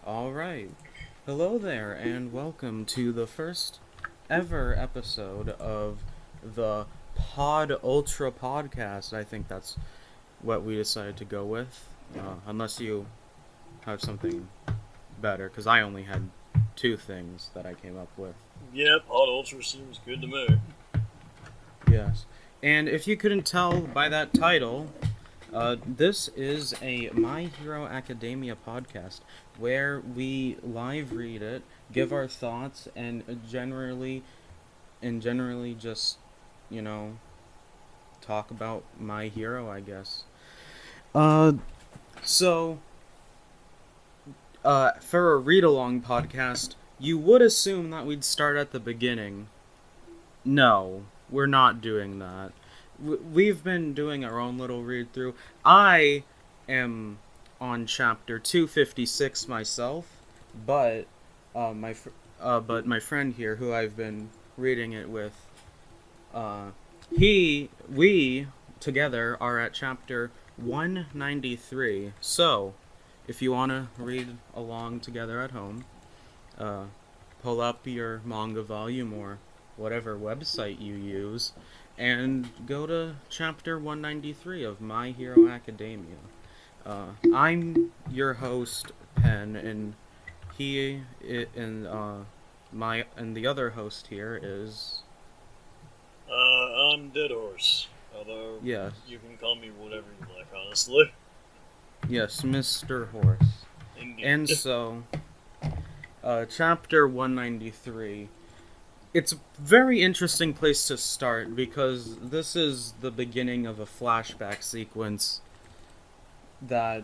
All right. Hello there, and welcome to the first ever episode of the Pod Ultra podcast. I think that's what we decided to go with, unless you have something better, because I only had two things that I came up with. Yep, Hot Ultra seems good to me. Yes. And if you couldn't tell by that title, this is a My Hero Academia podcast where we live read it, give our thoughts, and generally just, you know, talk about My Hero, I guess. Uh, so, for a read along podcast, you would assume that we'd start at the beginning. No, we're not doing that. We've been doing our own little read through. I am on chapter 256 myself, but my friend here, who I've been reading it with, uh, we together are at chapter 193. So, if you want to read along together at home, uh, pull up your manga volume or whatever website you use and go to chapter 193 of My Hero Academia. I'm your host, Pen, and he and my and the other host here is I'm Dead Horse. Although, yes, you can call me whatever you like, honestly. yes, Mr. Horse. Indeed. And so, chapter 193. It's a very interesting place to start because this is the beginning of a flashback sequence that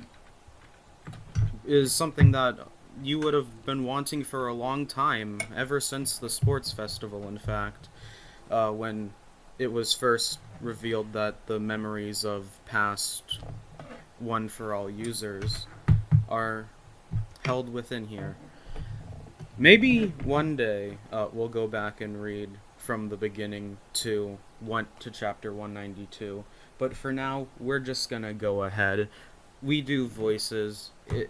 is something that you would have been wanting for a long time, ever since the sports festival, in fact, when it was first revealed that the memories of past One for All users are held within here. Maybe one day we'll go back and read from the beginning to chapter 192. But for now, we're just gonna go ahead. We do voices. It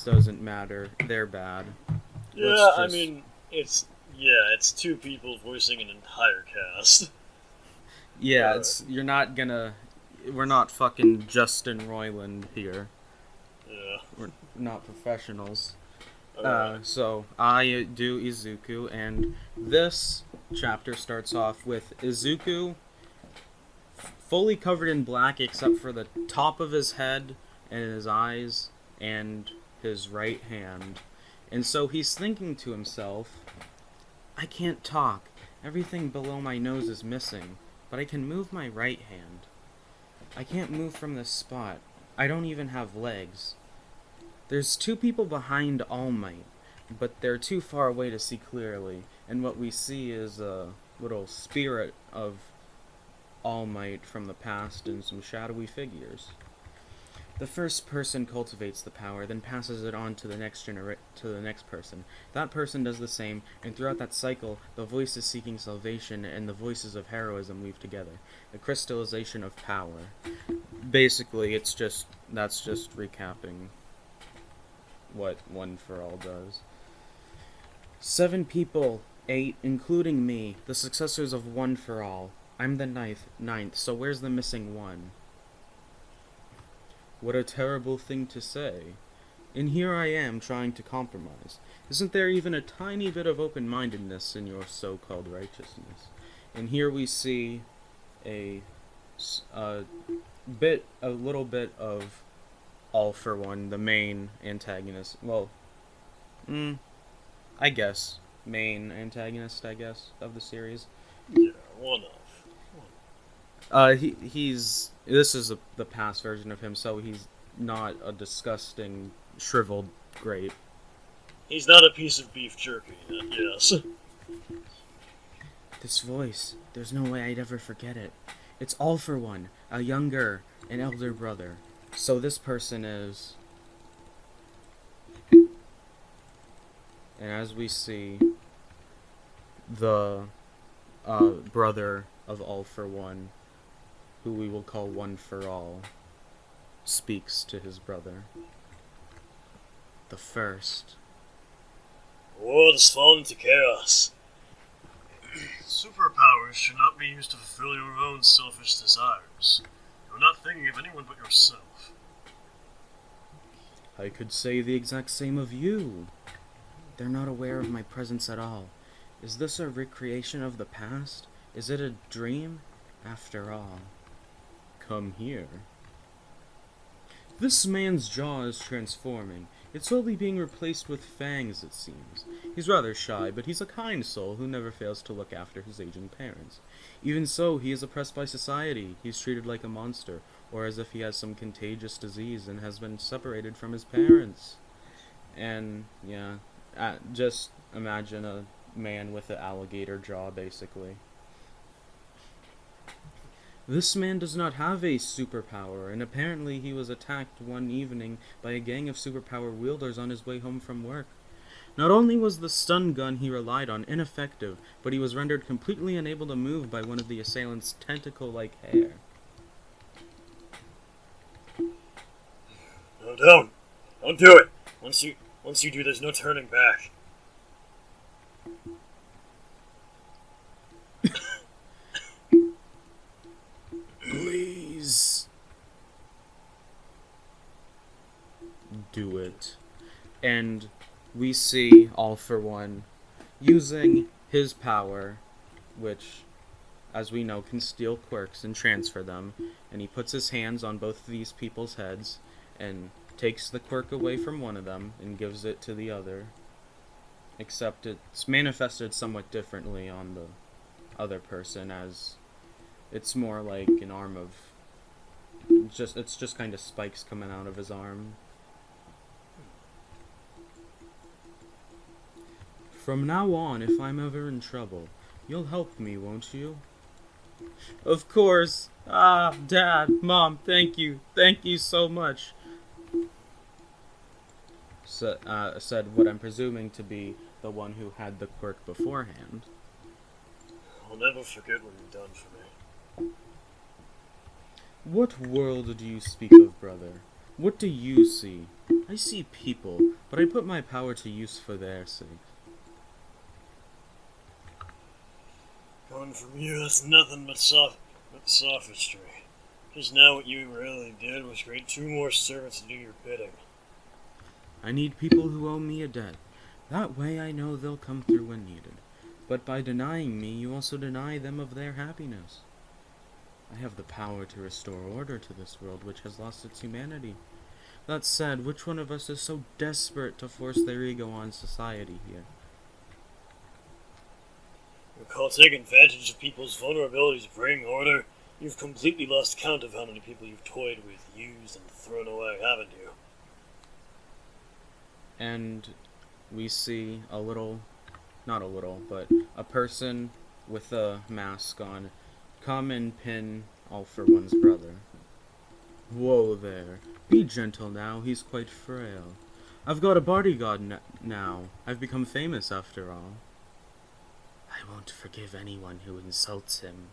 doesn't matter. They're bad. Let's Yeah, I just mean, it's two people voicing an entire cast. yeah. It's you're not gonna. We're not fucking Justin Roiland here. Yeah. We're not professionals. Alright. So I do Izuku, and this chapter starts off with Izuku fully covered in black except for the top of his head and his eyes and his right hand. And so he's thinking to himself, I can't talk. Everything below my nose is missing, but I can move my right hand. I can't move from this spot. I don't even have legs. There's two people behind All Might, but they're too far away to see clearly, and what we see is a little spirit of All Might from the past and some shadowy figures. The first person cultivates the power, then passes it on to the next person. That person does the same, and throughout that cycle, the voices seeking salvation and the voices of heroism weave together. The crystallization of power. Basically, that's just recapping what One for All does. 7 people, 8, including me, the successors of One for All. I'm the ninth, so where's the missing one? What a terrible thing to say. And here I am trying to compromise. Isn't there even a tiny bit of open-mindedness in your so-called righteousness? And here we see a little bit of All for One, the main antagonist. Well, I guess main antagonist, of the series. Yeah, one of. He's this is the past version of him, so he's not a disgusting shriveled grape. He's not a piece of beef jerky, yes. This voice, there's no way I'd ever forget it. It's All for One, a younger, an elder brother. So this person is, and as we see, the brother of All for One, who we will call One for All, speaks to his brother. the first. The world has fallen into chaos. Superpowers should not be used to fulfill your own selfish desires. You're not thinking of anyone but yourself. I could say the exact same of you. They're not aware of my presence at all. Is this a recreation of the past? Is it a dream? After all, come here. This man's jaw is transforming. It's slowly being replaced with fangs, it seems. He's rather shy, but he's a kind soul who never fails to look after his aging parents. Even so, he is oppressed by society. He's treated like a monster, or as if he has some contagious disease and has been separated from his parents. And, yeah, just imagine a man with an alligator jaw, basically. This man does not have a superpower, and apparently he was attacked one evening by a gang of superpower wielders on his way home from work. Not only was the stun gun he relied on ineffective, but he was rendered completely unable to move by one of the assailant's tentacle-like hair. No, don't. Don't do it. Once you do, there's no turning back. Please. Do it. And we see All For One using his power, which, as we know, can steal quirks and transfer them, and he puts his hands on both of these people's heads and takes the quirk away from one of them and gives it to the other. Except it's manifested somewhat differently on the other person, as it's more like an arm of it's just kind of spikes coming out of his arm. From now on, if I'm ever in trouble, you'll help me, won't you? Of course. Ah, Dad, Mom, thank you so much. Said what I'm presuming to be the one who had the quirk beforehand. I'll never forget what you've done for me. What world do you speak of, brother? What do you see? I see people, but I put my power to use for their sake. Coming from you, that's nothing but sophistry. Just now what you really did was create 2 more servants to do your bidding. I need people who owe me a debt. That way I know they'll come through when needed. But by denying me, you also deny them of their happiness. I have the power to restore order to this world which has lost its humanity. That said, which one of us is so desperate to force their ego on society here? You call taking advantage of people's vulnerabilities to bring order? You've completely lost count of how many people you've toyed with, used, and thrown away, haven't you? And we see but a person with a mask on come and pin All For One's brother. Whoa there. Be gentle now, he's quite frail. I've got a bodyguard now. I've become famous after all. I won't forgive anyone who insults him,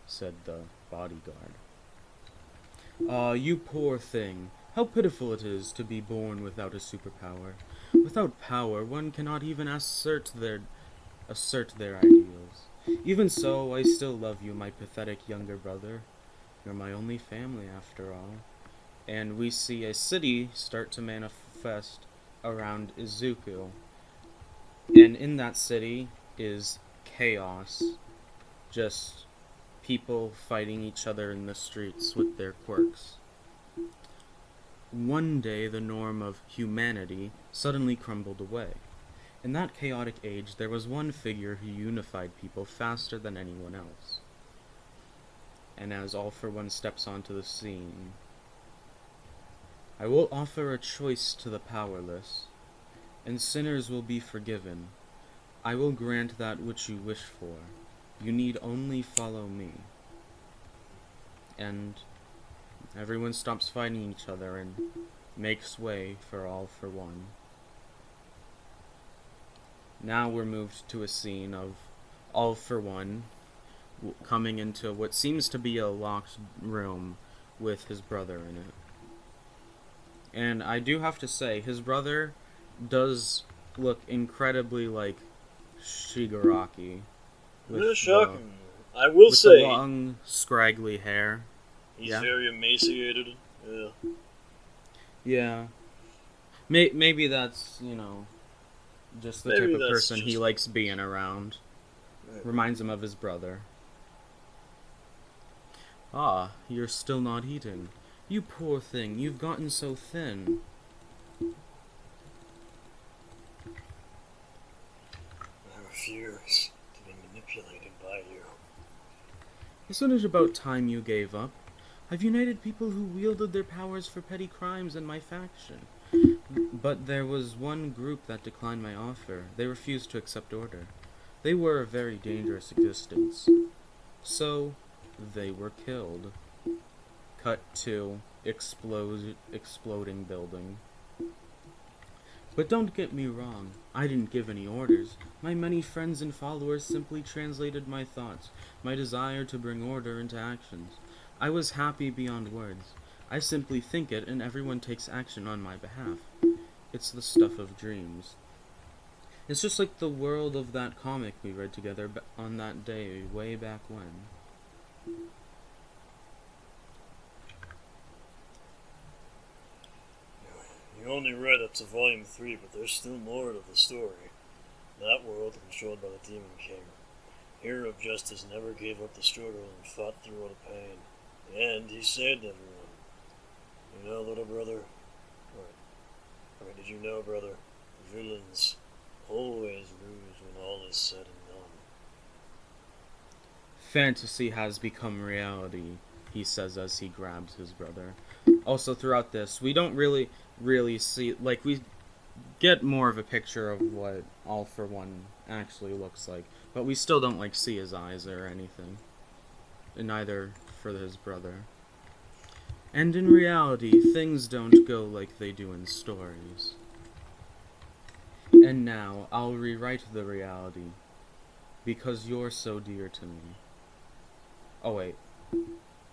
said the bodyguard. Ah, you poor thing. How pitiful it is to be born without a superpower. Without power, one cannot even assert their ideals. Even so, I still love you, my pathetic younger brother. You're my only family, after all. And we see a city start to manifest around Izuku. And in that city is chaos. Just people fighting each other in the streets with their quirks. One day, the norm of humanity suddenly crumbled away. In that chaotic age, there was one figure who unified people faster than anyone else. And as All For One steps onto the scene, I will offer a choice to the powerless, and sinners will be forgiven. I will grant that which you wish for. You need only follow me. And everyone stops fighting each other and makes way for All For One. Now we're moved to a scene of All For One coming into what seems to be a locked room with his brother in it. And I do have to say, his brother does look incredibly like Shigaraki. No shocking. I will with say, the long, scraggly hair. he's Yeah. very emaciated. Yeah. Yeah. Maybe that's, just the Maybe type of that's person he just- likes being around. Right. Reminds him of his brother. Ah, you're still not eating. You poor thing, you've gotten so thin. I refuse to be manipulated by you. Isn't it about time you gave up? I've united people who wielded their powers for petty crimes in my faction. But there was one group that declined my offer. They refused to accept order. They were a very dangerous existence. So, they were killed. Cut to exploding building. But don't get me wrong, I didn't give any orders. My many friends and followers simply translated my thoughts, my desire to bring order into actions. I was happy beyond words. I simply think it, and everyone takes action on my behalf. It's the stuff of dreams. It's just like the world of that comic we read together on that day way back when. You only read up to volume 3, but there's still more to the story. That world controlled by the Demon King. Hero of Justice never gave up the struggle and fought through all the pain. In the end, he saved everyone. You know, little brother? Or did you know, brother? Villains always lose when all is said and done. Fantasy has become reality, he says as he grabs his brother. Also, throughout this, we don't really see, like, we get more of a picture of what All for One actually looks like, but we still don't, like, see his eyes or anything. And neither for his brother. And in reality, things don't go like they do in stories. And now, I'll rewrite the reality, because you're so dear to me. Oh wait.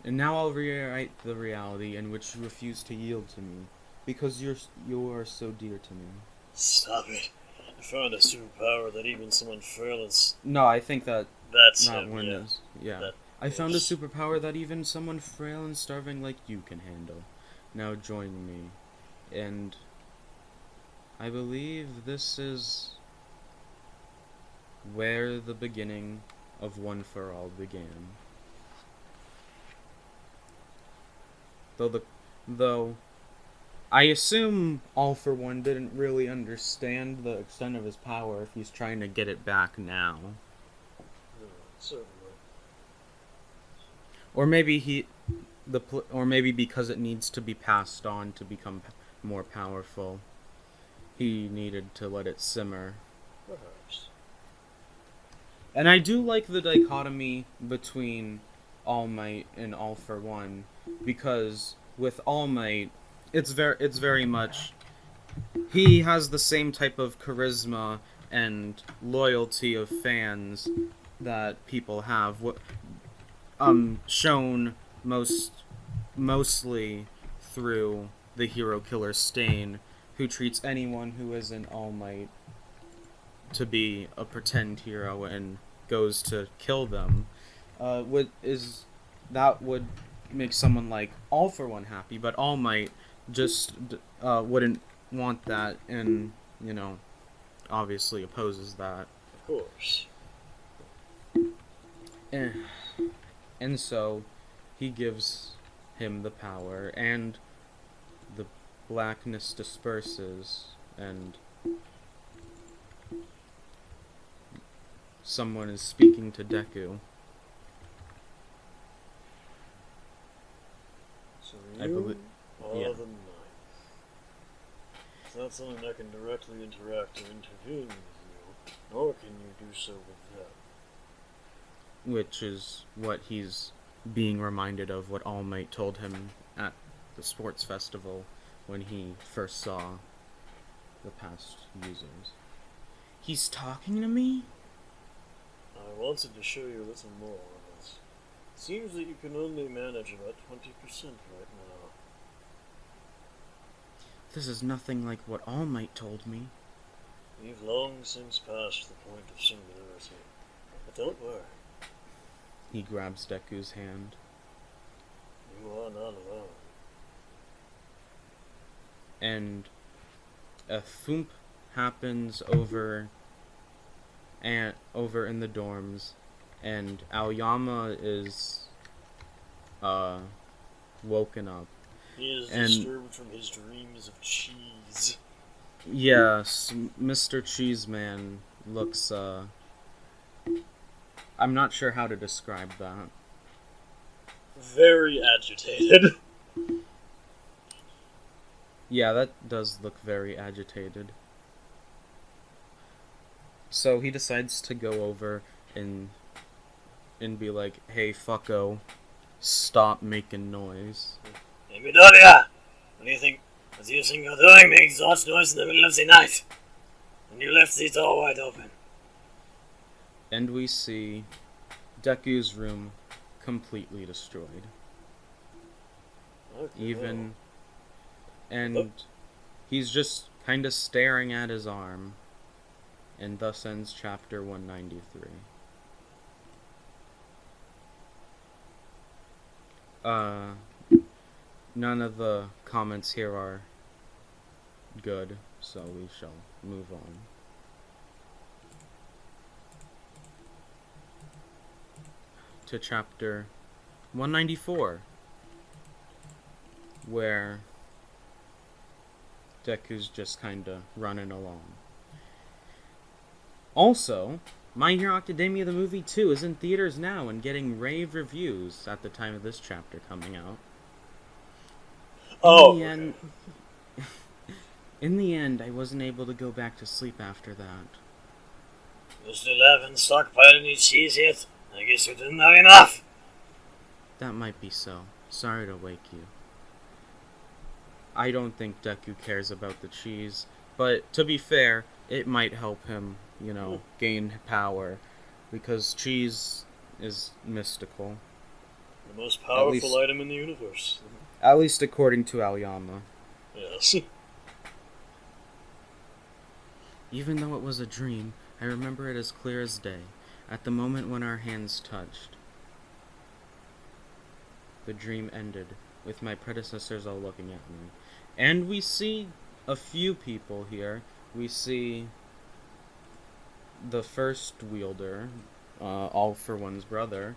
And now I'll rewrite the reality in which you refuse to yield to me, because you are so dear to me. Stop it. I found a superpower that even someone frail and... No, I think that's That not one yeah. is. Yeah. That I found a is- superpower that even someone frail and starving like you can handle. Now join me. And I believe this is where the beginning of One for All began. Though I assume All for One didn't really understand the extent of his power if he's trying to get it back now. Certainly. Or maybe or maybe because it needs to be passed on to become more powerful, he needed to let it simmer. Perhaps. And I do like the dichotomy between All Might and All for One, because with All Might, it's very much he has the same type of charisma and loyalty of fans that people have. Shown mostly through the hero killer Stain, who treats anyone who isn't All Might to be a pretend hero and goes to kill them. That would make someone like All for One happy, but All Might just wouldn't want that, and obviously opposes that. Of course. And so, he gives him the power, and the blackness disperses, and someone is speaking to Deku. So I you belie- are yeah. the Ninth. It's not something that can directly interact or intervene with you, nor can you do so with them. Which is what he's being reminded of, what All Might told him at the sports festival when he first saw the past users. He's talking to me? I wanted to show you a little more, but it seems that you can only manage about 20% right now. This is nothing like what All Might told me. We've long since passed the point of singularity. But don't worry, He grabs Deku's hand. you are not alone. And a thump happens over in the dorms, and Aoyama is woken up. He is And- disturbed from his dreams of cheese. Yes, Mr. Cheeseman looks I'm not sure how to describe that. Very agitated. Yeah, that does look very agitated. So he decides to go over and be like, "Hey, fucko, stop making noise." Hey, Midoriya! What do you think you're doing making such noise in the middle of the night? When you left the door wide open. And we see Deku's room completely destroyed. And he's just kind of staring at his arm. And thus ends chapter 193. None of the comments here are good, so we shall move on. To chapter 194, where Deku's just kinda running along. Also, My Hero Academia the movie 2 is in theaters now and getting rave reviews at the time of this chapter coming out. In the end, I wasn't able to go back to sleep after that. You still haven't stockpiled any cheese yet? I guess you didn't have enough. That might be so. Sorry to wake you. I don't think Deku cares about the cheese, but to be fair, it might help him, gain power, because cheese is mystical. The most powerful item in the universe. At least according to Aoyama. Yes. Even though it was a dream, I remember it as clear as day, at the moment when our hands touched. The dream ended, with my predecessors all looking at me. And we see a few people here. We see the first wielder, All For One's brother.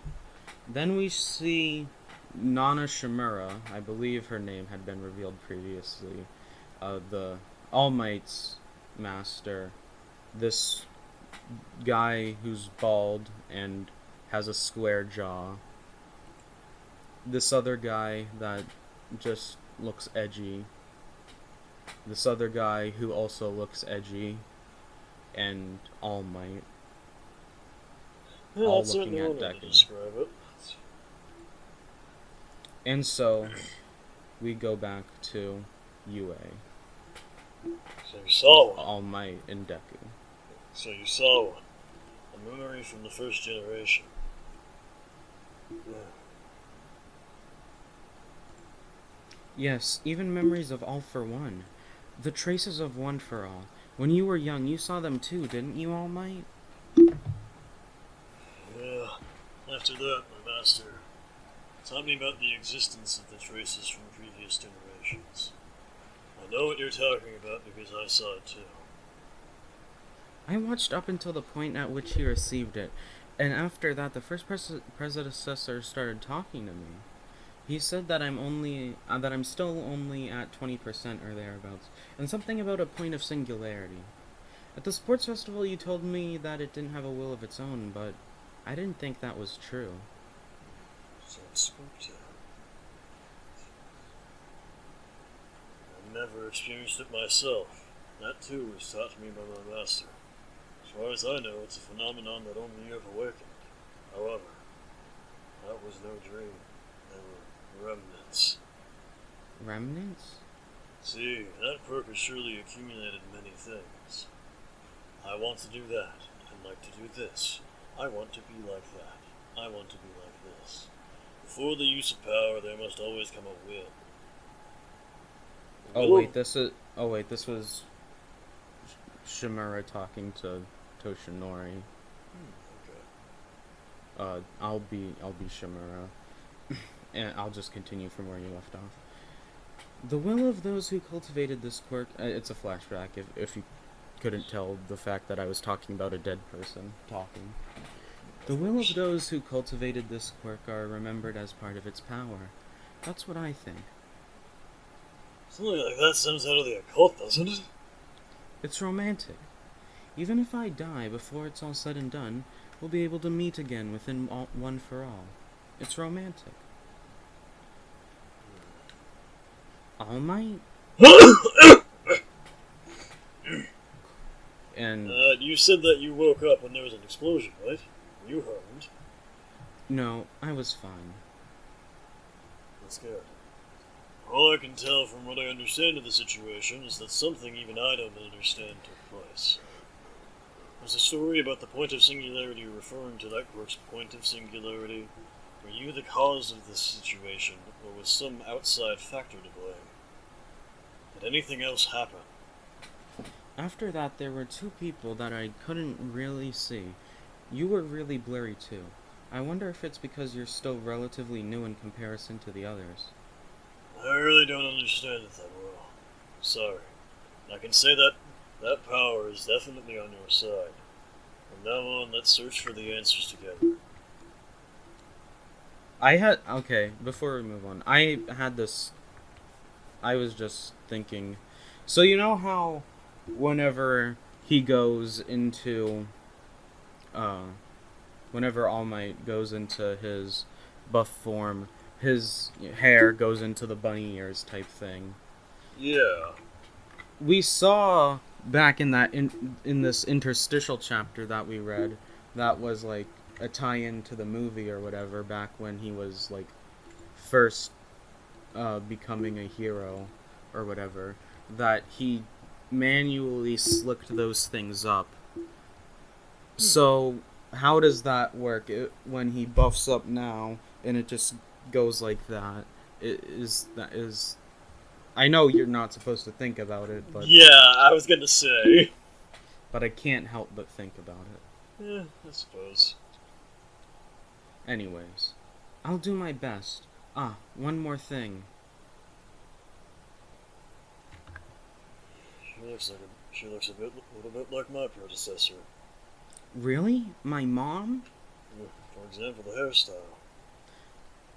Then we see Nana Shimura, I believe her name had been revealed previously, the All Might's master. This guy who's bald and has a square jaw. This other guy that just looks edgy. This other guy who also looks edgy. And All Might. Yeah, all that's looking certainly at one way to Deku. describe it. And so, we go back to UA. So you saw one. All Might and Deku. So you saw one. A memory from the first generation. Yeah. Yes, even memories of All For One. The traces of One For All. When you were young, you saw them too, didn't you, All Might? Yeah. After that, my master taught me about the existence of the traces from previous generations. I know what you're talking about because I saw it too. I watched up until the point at which he received it, and after that, the first predecessor started talking to me. He said that I'm still only at 20% or thereabouts, and something about a point of singularity. At the sports festival, you told me that it didn't have a will of its own, but I didn't think that was true. So it spoke to him. I've never experienced it myself. That too was taught to me by my master. As far as I know, it's a phenomenon that only you have awakened. However, that was no dream. They were remnants. Remnants? See, that quirk has surely accumulated many things. I want to do that. I'd like to do this. I want to be like that. I want to be like this. Before the use of power, there must always come a will. Oh wait, this was Shimura talking to Toshinori. Okay. I'll be Shimura, and I'll just continue from where you left off. The will of those who cultivated this quirk. It's a flashback. If you couldn't tell the fact that I was talking about a dead person talking. The will of those who cultivated this quirk are remembered as part of its power. That's what I think. Something like that stems out of the occult, doesn't it? It's romantic. Even if I die before it's all said and done, we'll be able to meet again within One for All. It's romantic. All Might? And You said that you woke up when there was an explosion, right? You heard. no, I was fine. That's good. All I can tell from what I understand of the situation is that something even I don't understand took place. There's a story about the point of singularity referring to that quirk's point of singularity. Were you the cause of this situation, or was some outside factor to blame? Did anything else happen? After that, there were two people that I couldn't really see. You were really blurry too. I wonder if it's because you're still relatively new in comparison to the others. I really don't understand it that well. Sorry. I can say that that power is definitely on your side. From now on, let's search for the answers together. Okay, before we move on, I was just thinking, so you know how whenever he goes into, whenever All Might goes into his buff form, his hair goes into the bunny ears type thing. Yeah. We saw back in this interstitial chapter that we read, that was like a tie-in to the movie or whatever, back when he was like first becoming a hero or whatever, that he manually slicked those things up. So how does that work when he buffs up now and it just goes like that? I know you're not supposed to think about it, but Yeah, I was gonna say. I can't help but think about it. Yeah, I suppose. Anyways, I'll do my best. One more thing. She looks a little bit like my predecessor. Really? My mom? For example, the hairstyle.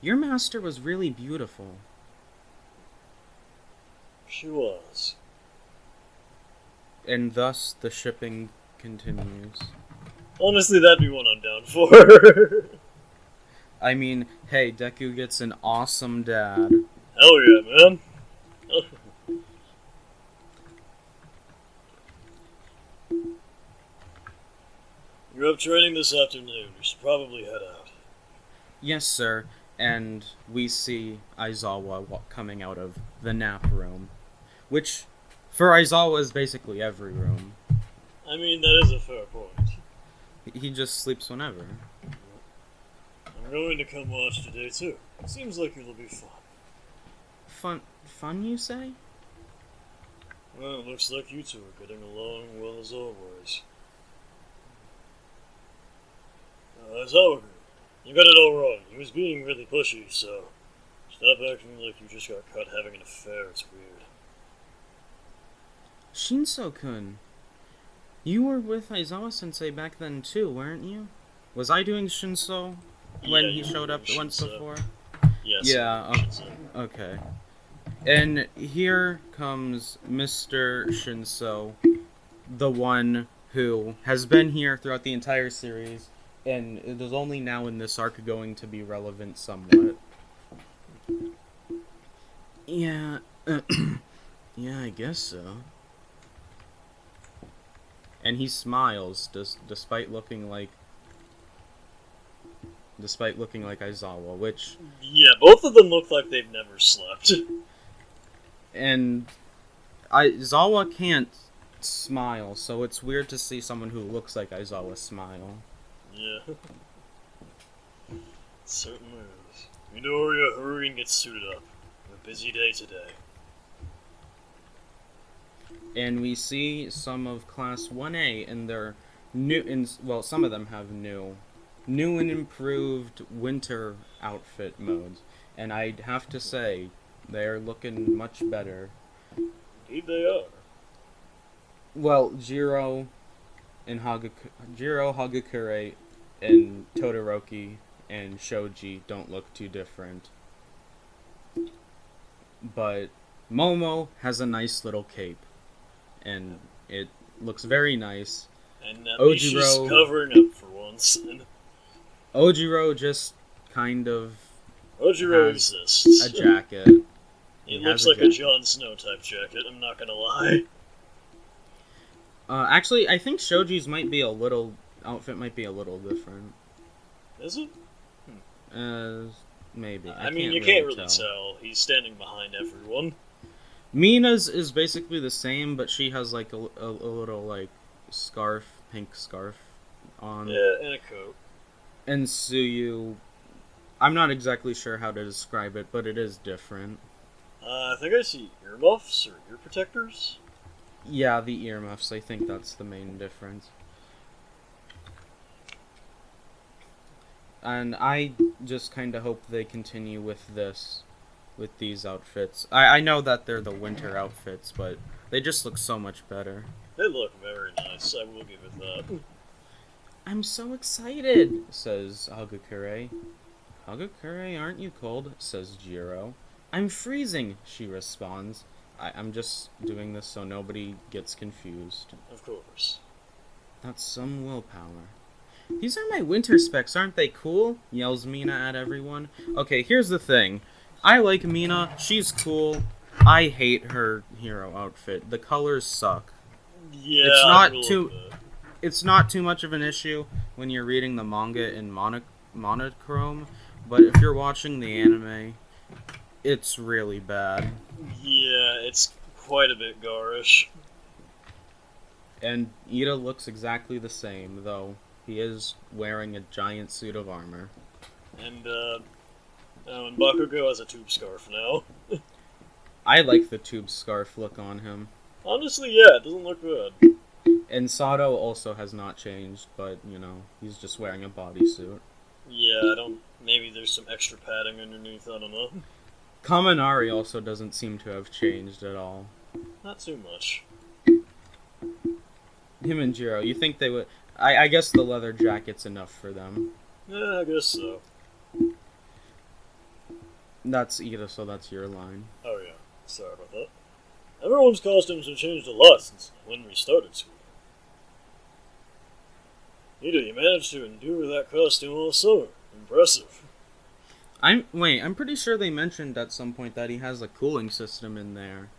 Your master was really beautiful. She was. And thus the shipping continues. Honestly, that'd be one I'm down for. I mean, hey, Deku gets an awesome dad. Hell yeah, man. You're up training this afternoon. You should probably head out. Yes, sir. And we see Aizawa coming out of the nap room. Which, for Aizawa, is basically every room. I mean, that is a fair point. He just sleeps whenever. I'm going to come watch today, too. Seems like it'll be fun. Fun, you say? Well, it looks like you two are getting along well as always. Aizawa, you got it all wrong. He was being really pushy, so stop acting like you just got caught having an affair. It's weird. Shinso-kun, you were with Aizawa-sensei back then too, weren't you? Was I doing Shinso when he showed up once before? Yes. Yeah, okay. And here comes Mr. Shinso, the one who has been here throughout the entire series, and it is only now in this arc going to be relevant somewhat. Yeah, yeah, I guess so. And he smiles, despite looking like Aizawa, which... Yeah, both of them look like they've never slept. And Aizawa can't smile, so it's weird to see someone who looks like Aizawa smile. Yeah. It certainly is. Midoriya, hurry and get suited up. We have a busy day today. and we see some of Class 1A in their some of them have new and improved winter outfit modes, and I'd have to say they're looking much better. Indeed they are. Well, Jiro, Hagakure, and Todoroki and Shoji don't look too different. But Momo has a nice little cape, and it looks very nice. And at least she's covering up for once. Ojiro just kind of Ojiro exists. a jacket. It looks like a Jon Snow type jacket, I'm not gonna lie. Actually, I think Shoji's outfit might be a little different. Is it? Maybe. I mean, you can't really tell. He's standing behind everyone. Mina's is basically the same, but she has like a little like pink scarf on. Yeah, and a coat. And Tsuyu, I'm not exactly sure how to describe it, but it is different. I think I see earmuffs or ear protectors. Yeah, the earmuffs. I think that's the main difference. And I just kind of hope they continue with these outfits. I know that they're the winter outfits, but they just look so much better. They look very nice, I will give it that. I'm so excited, says Hagakure. Hagakure, aren't you cold? Says Jiro. I'm freezing, she responds. I'm just doing this so nobody gets confused. Of course. That's some willpower. These are my winter specs, aren't they cool? Yells Mina at everyone. Okay, here's the thing. I like Mina, she's cool. I hate her hero outfit. The colors suck. Yeah, it's not too much of an issue when you're reading the manga in monochrome, but if you're watching the anime, it's really bad. Yeah, it's quite a bit garish. And Ida looks exactly the same, though he is wearing a giant suit of armor. And Bakugo has a tube scarf now. I like the tube scarf look on him. Honestly, yeah, it doesn't look good. And Sato also has not changed, but, he's just wearing a bodysuit. Yeah, maybe there's some extra padding underneath, I don't know. Kaminari also doesn't seem to have changed at all. Not too much. Him and Jiro, you think they would... I guess the leather jacket's enough for them. Yeah, I guess so. That's Ida, so that's your line. Oh yeah, sorry about that. Everyone's costumes have changed a lot since when we started school. Ida, you managed to endure that costume all summer. Impressive. I'm pretty sure they mentioned at some point that he has a cooling system in there.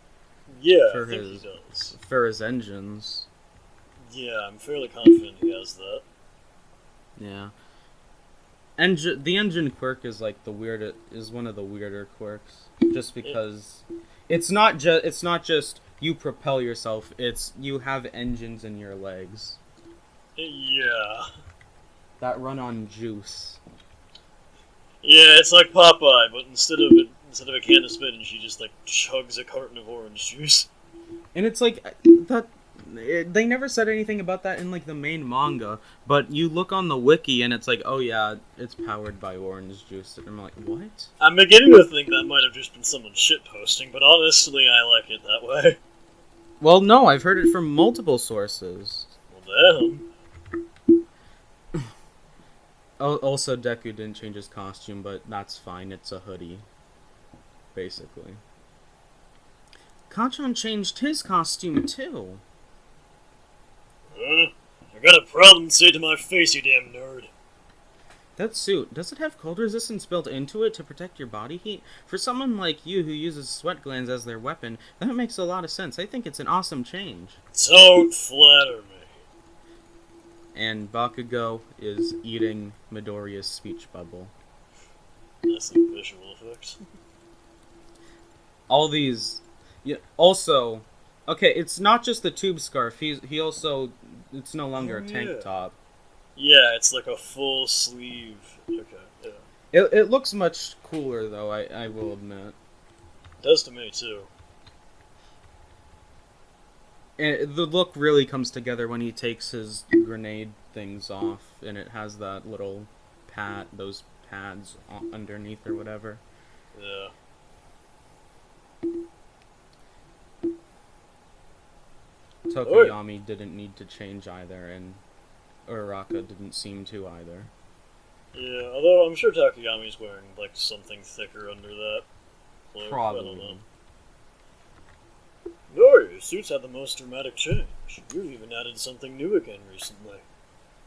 Yeah, I think he does. For his engines. Yeah, I'm fairly confident he has that. Yeah. The engine quirk is like one of the weirder quirks, just because it's not just you propel yourself, it's you have engines in your legs. Yeah. That run on juice. Yeah, it's like Popeye, but instead of a can of spinach, he just like chugs a carton of orange juice. And it's like that. They never said anything about that in like the main manga, but you look on the wiki and it's like, oh yeah, it's powered by orange juice. And I'm like, what? I'm beginning to think that might have just been someone shitposting, but honestly, I like it that way. Well, no, I've heard it from multiple sources. Well, damn. Also, Deku didn't change his costume, but that's fine. It's a hoodie, basically. Kacchan changed his costume too. I got a problem, say to my face, you damn nerd. That suit, does it have cold resistance built into it to protect your body heat? For someone like you who uses sweat glands as their weapon, that makes a lot of sense. I think it's an awesome change. Don't flatter me. And Bakugo is eating Midoriya's speech bubble. That's some visual effects. All these... Yeah, also... Okay, it's not just the tube scarf. He also... It's no longer a tank top. Yeah, it's like a full sleeve. Okay, yeah. It looks much cooler, though, I will admit. It does to me, too. the look really comes together when he takes his grenade things off, and it has that little those pads underneath or whatever. Yeah. Tokoyami didn't need to change either, and Uraraka didn't seem to either. Yeah, although I'm sure Takayami's wearing, like, something thicker under that cloak. I don't know. Probably. Oh, your suits had the most dramatic change. You've even added something new again recently.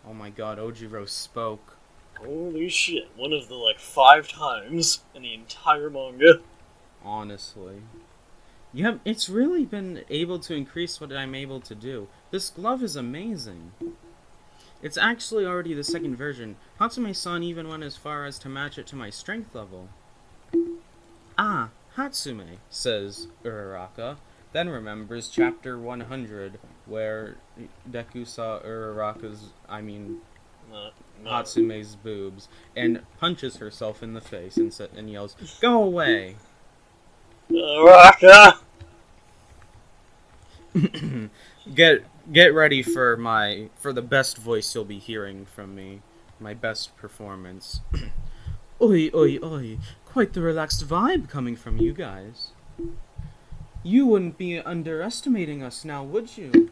Oh my god, Ojiro spoke. Holy shit, one of the, like, 5 times in the entire manga. Honestly. Yeah, it's really been able to increase what I'm able to do. This glove is amazing. It's actually already the second version. Hatsume-san even went as far as to match it to my strength level. Ah, Hatsume, says Uraraka, then remembers chapter 100, where Deku saw Hatsume's boobs, and punches herself in the face and yells, "Go away!" Uraraka! Get ready for the best voice you'll be hearing from me, my best performance. Oi, oi, oi! Quite the relaxed vibe coming from you guys. You wouldn't be underestimating us now, would you?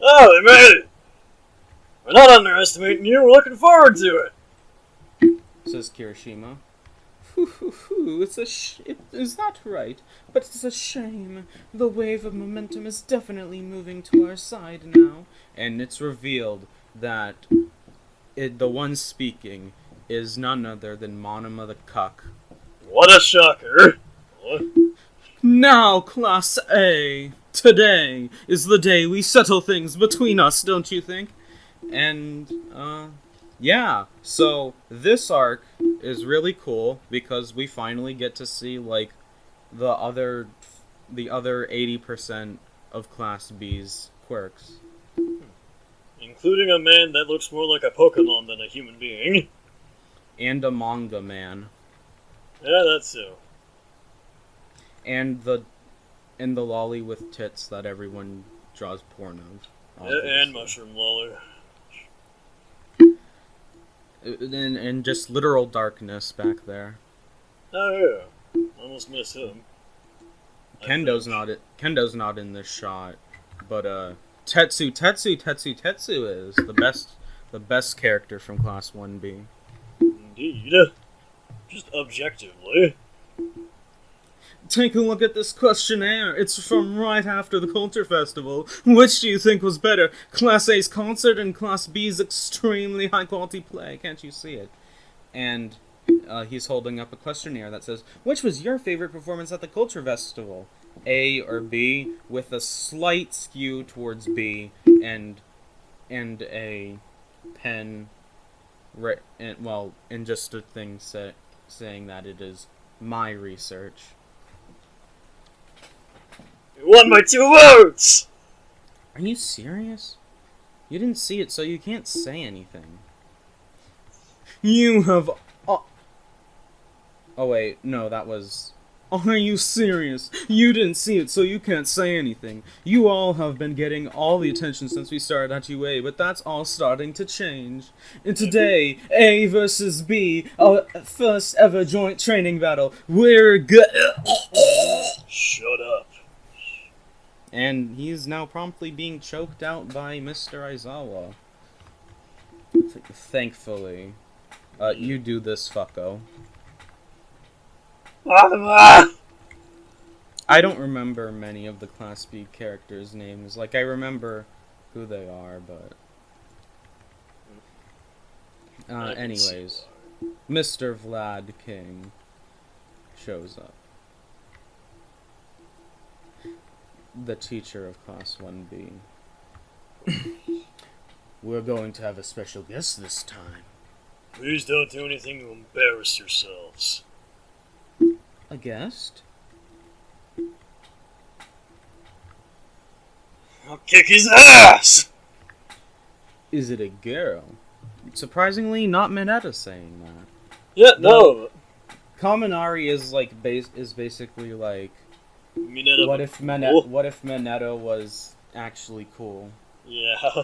Oh, they made it! We're not underestimating you, we're looking forward to it! Says Kirishima. Is that right? But it's a shame. The wave of momentum is definitely moving to our side now. And it's revealed that the one speaking is none other than Monoma the Cuck. What a shocker! What? Now, Class A, today is the day we settle things between us, don't you think? And, yeah, so this arc is really cool because we finally get to see, like, the other 80% of Class B's quirks. Including a man that looks more like a Pokemon than a human being. And a manga man. Yeah, that's so. And the lolly with tits that everyone draws porn of. And Mushroom Lawler. And just literal darkness back there. Oh yeah, almost missed him. Kendo's not in this shot, but Tetsu is the best character from Class 1B. Indeed. Just objectively. Take a look at this questionnaire. It's from right after the Culture Festival. Which do you think was better? Class A's concert and Class B's extremely high-quality play. Can't you see it? And he's holding up a questionnaire that says, which was your favorite performance at the Culture Festival? A or B, with a slight skew towards B, and a pen, and just a thing saying that it is my research. You won by 2 votes! Are you serious? You didn't see it, so you can't say anything. You have... Oh wait, no, that was... Are you serious? You didn't see it, so you can't say anything. You all have been getting all the attention since we started at UA, but that's all starting to change. And today, A versus B, our first ever joint training battle. We're good. Shut up. And he's now promptly being choked out by Mr. Aizawa. Thankfully. You do this, fucko. I don't remember many of the Class B characters' names. Like, I remember who they are, but... anyways. Mr. Vlad King shows up. The teacher of Class 1B. We're going to have a special guest this time. Please don't do anything to embarrass yourselves. A guest? I'll kick his ass! Is it a girl? Surprisingly, not Mineta saying that. Yeah, no. Kaminari is like basically like Mineta. What if Mineta was actually cool? Yeah.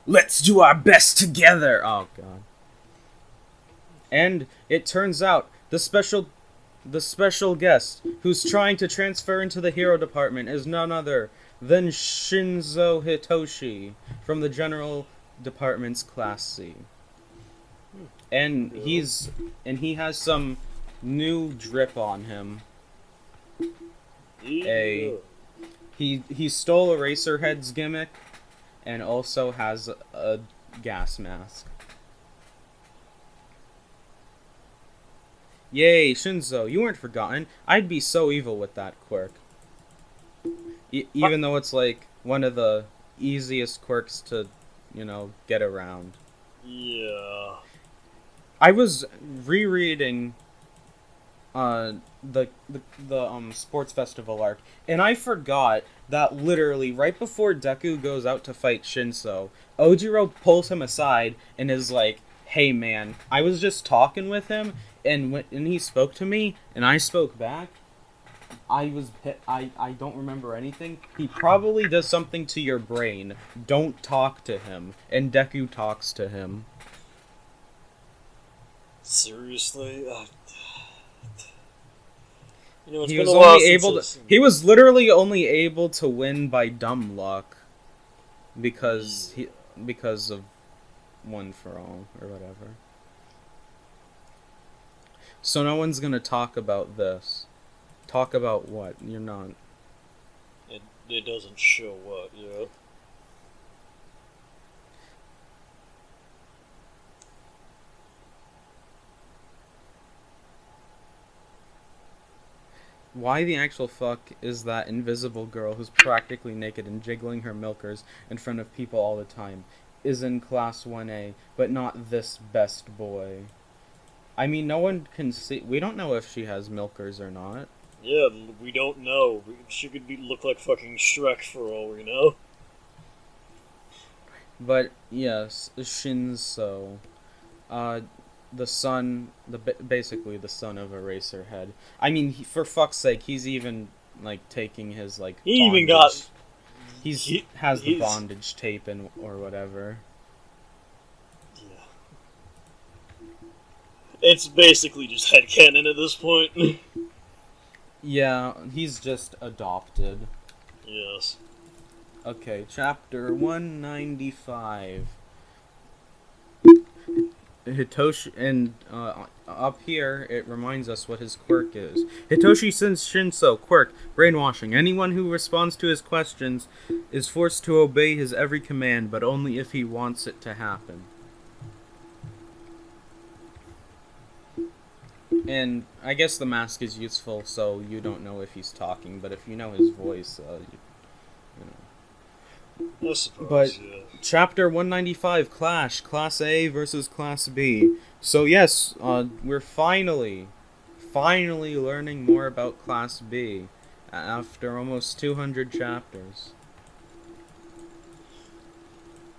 Let's do our best together. Oh god. And it turns out the special guest who's trying to transfer into the hero department is none other than Shinzo Hitoshi from the general department's Class C. And he has some new drip on him. He stole Eraserhead's gimmick and also has a gas mask. Yay, Shinzo, you weren't forgotten. I'd be so evil with that quirk. Even though it's like one of the easiest quirks to, get around. Yeah. I was rereading the sports festival arc, and I forgot that literally right before Deku goes out to fight Shinso, Ojiro pulls him aside and is like, "Hey man, I was just talking with him, and when he spoke to me, and I spoke back. I don't remember anything. He probably does something to your brain. Don't talk to him." And Deku talks to him. Seriously? It's He been was a while only able to. since He was literally only able to win by dumb luck, because of One for All or whatever. So no one's gonna talk about this. Talk about what? You're not. It doesn't show what, yeah. Why the actual fuck is that invisible girl who's practically naked and jiggling her milkers in front of people all the time is in Class 1A, but not this best boy? I mean, no one can see. We don't know if she has milkers or not. Yeah, we don't know. She could look like fucking Shrek for all we know. But yes, Shinso, the son, basically the son of Eraserhead. I mean, for fuck's sake, he's even like taking his like. He even got. He has the bondage tape and or whatever. Yeah. It's basically just headcanon at this point. Yeah, he's just adopted. Yes. Okay, chapter 195. Hitoshi, and up here it reminds us what his quirk is. Hitoshi sends Shinso quirk, brainwashing. Anyone who responds to his questions is forced to obey his every command, but only if he wants it to happen. And I guess the mask is useful, so you don't know if he's talking, but if you know his voice, you know. I suppose, But yeah. Chapter 195, Clash, Class A versus Class B. So yes, we're finally learning more about Class B after almost 200 chapters.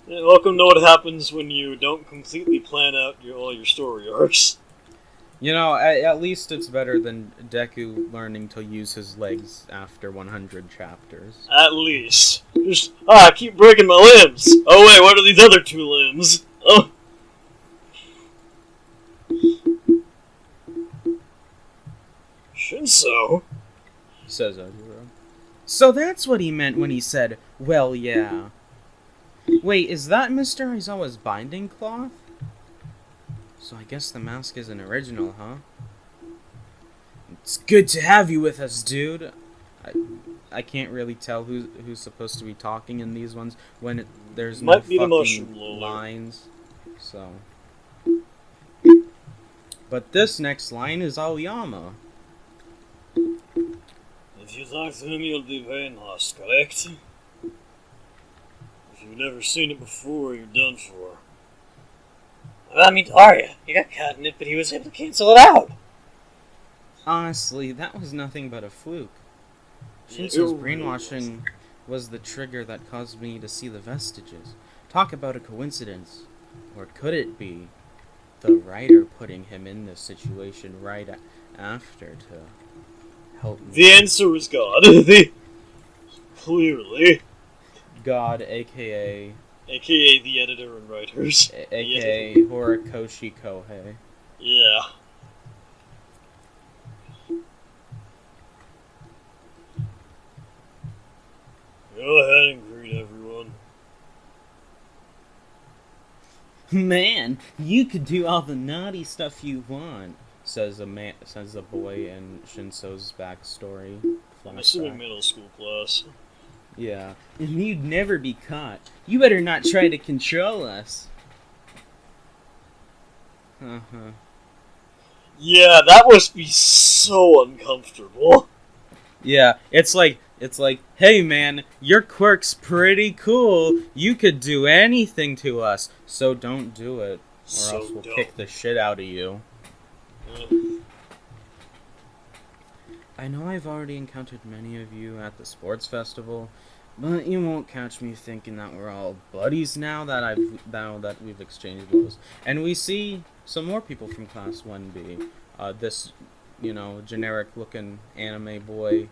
Yeah, welcome to what happens when you don't completely plan out all your story arcs. You know, at least it's better than Deku learning to use his legs after 100 chapters. At least. Just, I keep breaking my limbs. Oh wait, what are these other 2 limbs? Oh. Shinso? Says Ojiro. So that's what he meant when he said, "Well, yeah." Wait, is that Mr. Aizawa's binding cloth? So I guess the mask isn't original, huh? It's good to have you with us, dude. I can't really tell who's supposed to be talking in these ones when there's no fucking lines. So, but this next line is Aoyama. If you talk to him, you'll be brainwashed, correct? If you've never seen it before, you're done for. I mean, Arya, he got caught in it, but he was able to cancel it out. Honestly, that was nothing but a fluke. Shinso's Ew. brainwashing was the trigger that caused me to see the vestiges. Talk about a coincidence. Or could it be the writer putting him in this situation right after to Help me. The answer is God. Clearly. God, aka AKA the editor and writers. aka Horikoshi Kohei. Yeah. Go ahead and greet everyone. Man, you could do all the naughty stuff you want, says a boy in Shinso's backstory. I'm assuming Flashback. middle school class. Yeah. And you'd never be caught. You better not try to control us. Uh-huh. Yeah, that must be so uncomfortable. Yeah, it's like, hey man, your quirk's pretty cool. You could do anything to us, so don't do it, or So else we'll dumb. kick the shit out of you. I know I've already encountered many of you at the sports festival, but you won't catch me thinking that we're all buddies now that we've exchanged blows. And we see some more people from Class 1B. This, generic-looking anime boy,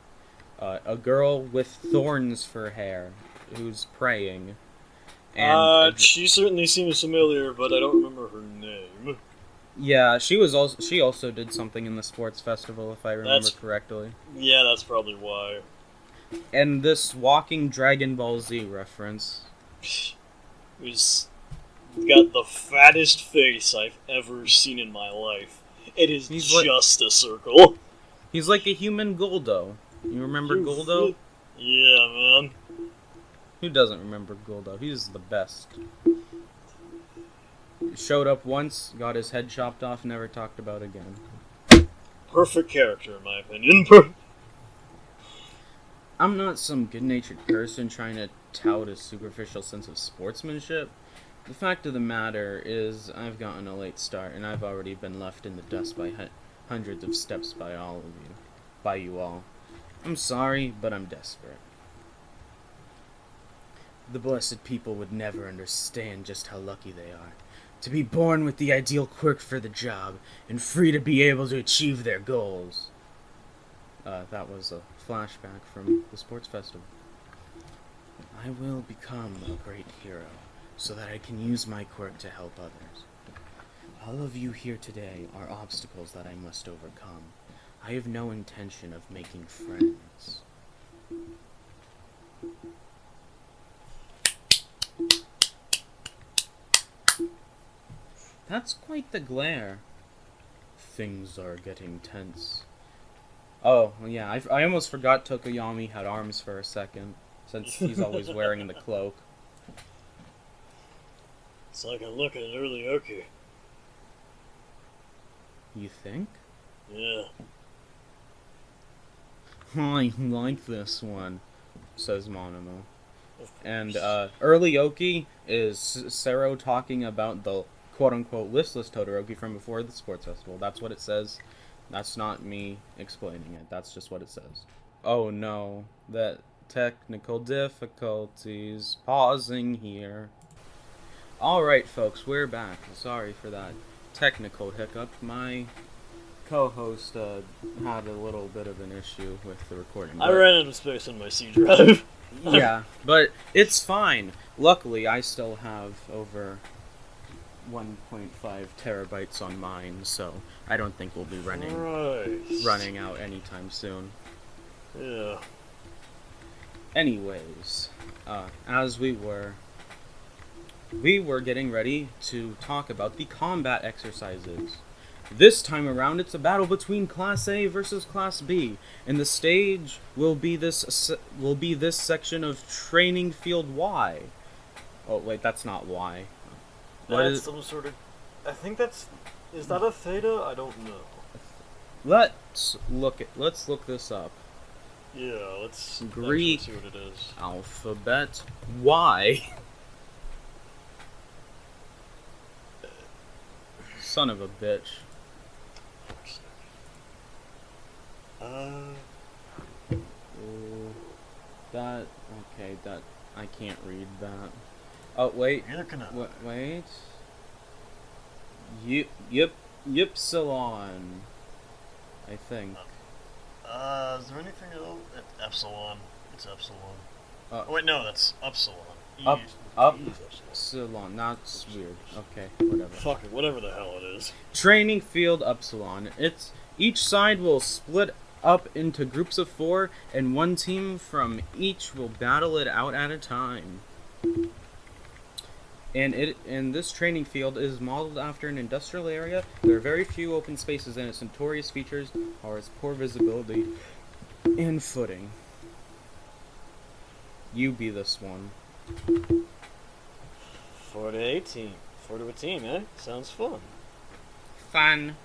a girl with thorns for hair, who's praying. And She certainly seems familiar, but I don't remember her name. yeah, she also did something in the sports festival, if I remember correctly. Yeah, that's probably why. And this walking Dragon Ball Z reference. Who's got the fattest face I've ever seen in my life. It is He's just a circle. He's like a human Goldo. You remember Goldo? Yeah, man. Who doesn't remember Goldo? He's the best. Showed up once, got his head chopped off, never talked about again. Perfect character, in my opinion. I'm not some good-natured person trying to tout a superficial sense of sportsmanship. The fact of the matter is, I've gotten a late start, and I've already been left in the dust by hundreds of steps by you all. I'm sorry, but I'm desperate. The blessed people would never understand just how lucky they are. To be born with the ideal quirk for the job, and free to be able to achieve their goals. That was a flashback from the sports festival. I will become a great hero, so that I can use my quirk to help others. All of you here today are obstacles that I must overcome. I have no intention of making friends. That's quite the glare. Things are getting tense. Oh, yeah, I almost forgot Tokoyami had arms for a second, since he's always wearing the cloak. It's like I'm looking at early Oki. You think? Yeah. I like this one, says Monomo. And early Oki is Sero talking about the quote-unquote listless Todoroki from before the sports festival. That's what it says. That's not me explaining it. That's just what it says. Oh no, that technical difficulties. Pausing here. Alright folks, we're back. Sorry for that technical hiccup. My co-host had a little bit of an issue with the recording. I ran out of space on my C drive. Yeah, but it's fine. Luckily, I still have over 1.5 terabytes on mine, so I don't think we'll be running out anytime soon. Yeah. Anyways, as we were getting ready to talk about the combat exercises. This time around, it's a battle between Class A versus Class B, and the stage will be this section of Training Field Y. Oh wait, that's not Y. What That's is? some sort of... I think that's... Is that a theta? I don't know. Let's look this up. Yeah, let's Greek actually see what it is. alphabet Y. Son of a bitch. That I can't read that. Oh wait, Neither can I. wait. Ypsilon, I think. Is there anything else? Epsilon. It's Epsilon. Uh, Oh, wait, no, that's Upsilon. Up- E- up- E is Epsilon. Upsilon, that's weird. Okay, whatever. Fuck it, whatever the hell it is. Training Field Upsilon. It's each side will split up into groups of 4, and one team from each will battle it out at a time. And this training field is modeled after an industrial area. There are very few open spaces, and its notorious features are its poor visibility and footing. You be this one. 4 to 8 team. 4 to a team, eh? Sounds fun. Fun.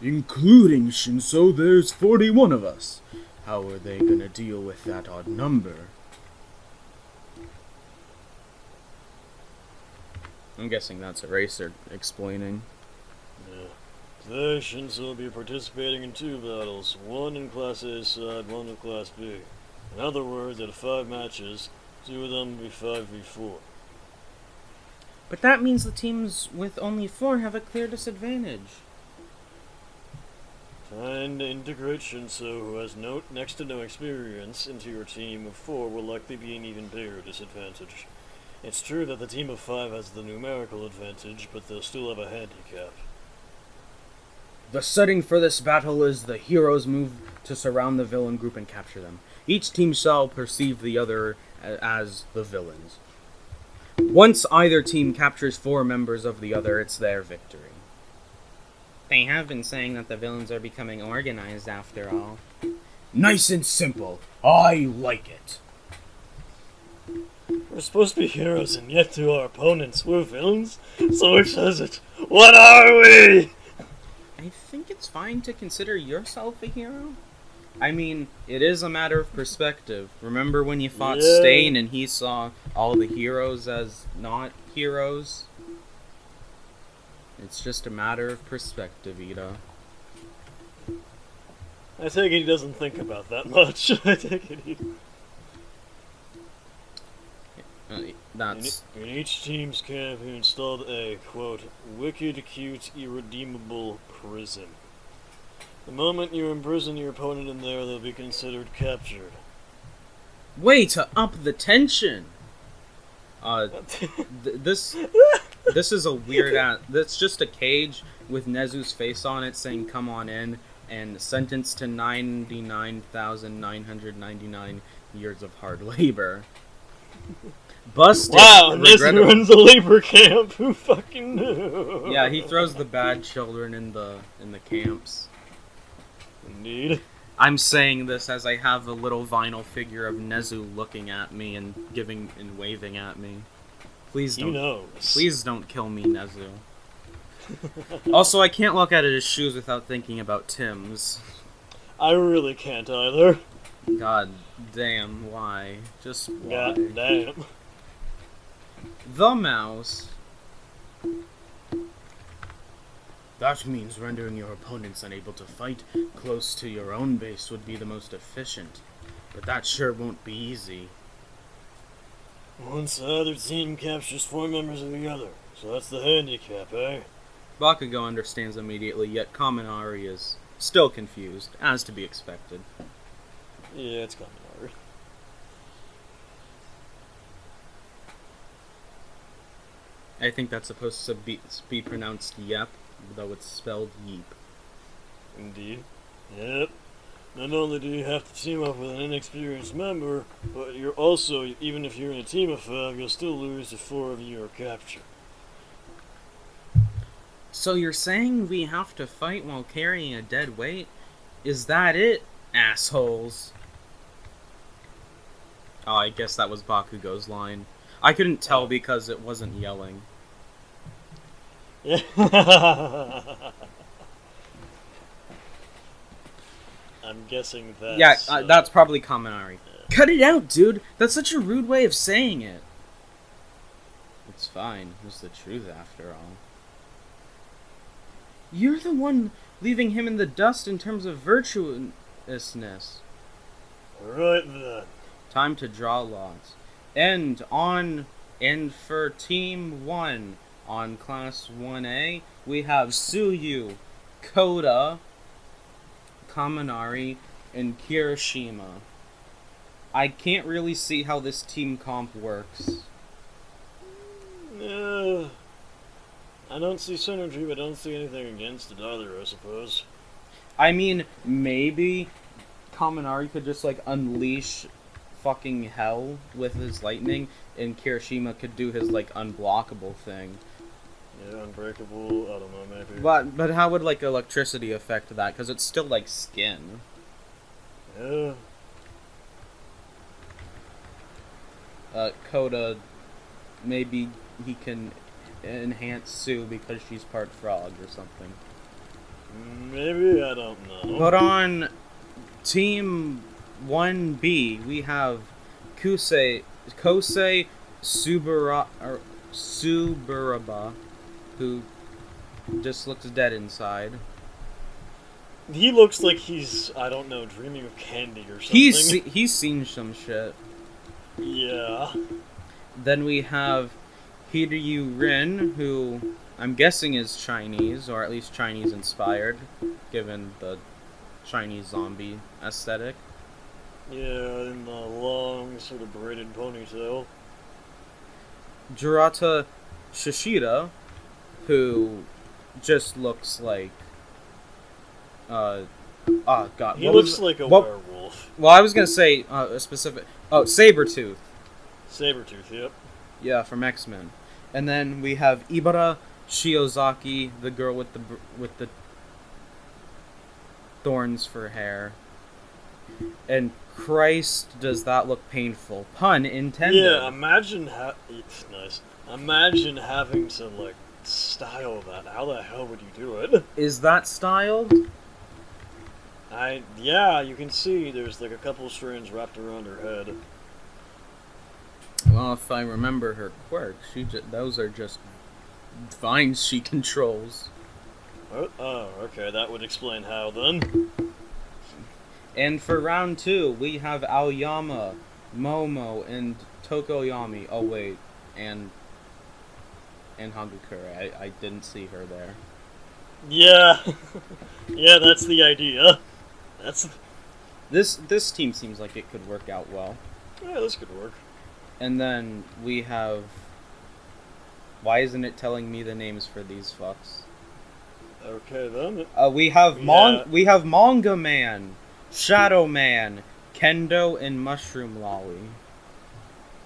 Including Shinso, there's 41 of us. How are they gonna deal with that odd number? I'm guessing that's Eraser explaining. Yeah. Today, Shinzo will be participating in 2 battles, one in Class A side, one in Class B. In other words, out of 5 matches, 2 of them will be 5v4. But that means the teams with only 4 have a clear disadvantage. Trying to integrate Shinso, who has next to no experience, into your team of 4 will likely be an even bigger disadvantage. It's true that the team of 5 has the numerical advantage, but they'll still have a handicap. The setting for this battle is the heroes move to surround the villain group and capture them. Each team shall perceive the other as the villains. Once either team captures 4 members of the other, it's their victory. They have been saying that the villains are becoming organized after all. Nice and simple. I like it. We're supposed to be heroes, and yet to our opponents, we're villains? So which is it? What are we? I think it's fine to consider yourself a hero. I mean, it is a matter of perspective. Remember when you fought Yeah. Stain and he saw all the heroes as not heroes? It's just a matter of perspective, Ida. I take it he doesn't think about that much. I take it he... That's... In each team's camp, he installed a, quote, wicked, cute, irredeemable prison. The moment you imprison your opponent in there, they'll be considered captured. Way to up the tension! This is a weird ass... That's just a cage with Nezu's face on it saying, come on in, and sentenced to 99,999 years of hard labor. Busted. Wow, Nezu Regrettable. runs a labor camp. Who fucking knew? Yeah, he throws the bad children in the camps. Indeed. I'm saying this as I have a little vinyl figure of Nezu looking at me and giving and waving at me. Please He don't. knows. Please don't kill me, Nezu. Also, I can't look at his shoes without thinking about Tim's. I really can't either. God damn, why? Just why? God damn. The mouse. That means rendering your opponents unable to fight close to your own base would be the most efficient. But that sure won't be easy. Once the other team captures 4 members of the other, so that's the handicap, eh? Bakugo understands immediately, yet Kaminari is still confused, as to be expected. Yeah, it's coming hard. I think that's supposed to be pronounced yep, though it's spelled yeep. Indeed. Yep. Not only do you have to team up with an inexperienced member, but you're also, even if you're in a team of 5, you'll still lose if 4 of you are captured. So you're saying we have to fight while carrying a dead weight? Is that it, assholes? Oh, I guess that was Bakugo's line. I couldn't tell because it wasn't yelling. Yeah. I'm guessing that's... Yeah, that's probably Kaminari. Cut it out, dude! That's such a rude way of saying it. It's fine. It's the truth after all. You're the one leaving him in the dust in terms of virtuousness. Right then. Time to draw lots. And for Team 1, on Class 1A, we have Suyu, Koda, Kaminari, and Kirishima. I can't really see how this team comp works. I don't see synergy, but I don't see anything against it either, I suppose. I mean, maybe Kaminari could just, like, unleash fucking hell with his lightning, and Kirishima could do his, like, unblockable thing. Yeah, unbreakable, I don't know, maybe. But how would, like, electricity affect that? Because it's still, like, skin. Yeah. Koda, maybe he can enhance Sue because she's part frog or something. Maybe, I don't know. But on Team 1B, we have Kosei Subaraba, who just looks dead inside. He looks like he's, I don't know, dreaming of candy or something. He's seen some shit. Yeah. Then we have Hiryu Rin, who I'm guessing is Chinese, or at least Chinese inspired, given the Chinese zombie aesthetic. Yeah, in the long, sort of braided ponytail. Jurata Shishida, who just looks like God. He looks like a werewolf. Well, I was gonna say a specific. Oh, Sabretooth. Sabretooth, yep. Yeah, from X-Men. And then we have Ibara Shiozaki, the girl with the thorns for hair. And Christ, does that look painful? Pun intended. Yeah, imagine nice. Imagine having to like style that. How the hell would you do it? Is that styled? Yeah, you can see there's like a couple strands wrapped around her head. Well, if I remember her quirks, those are just vines she controls. Oh, okay, that would explain how then. And for round 2, we have Aoyama, Momo, and Tokoyami. Oh wait, and Hagakure. I didn't see her there. Yeah, yeah, that's the idea. This team seems like it could work out well. Yeah, this could work. And then we have. Why isn't it telling me the names for these fucks? Okay then. We have Manga Man, Shadow Man, Kendo, and Mushroom Lolly.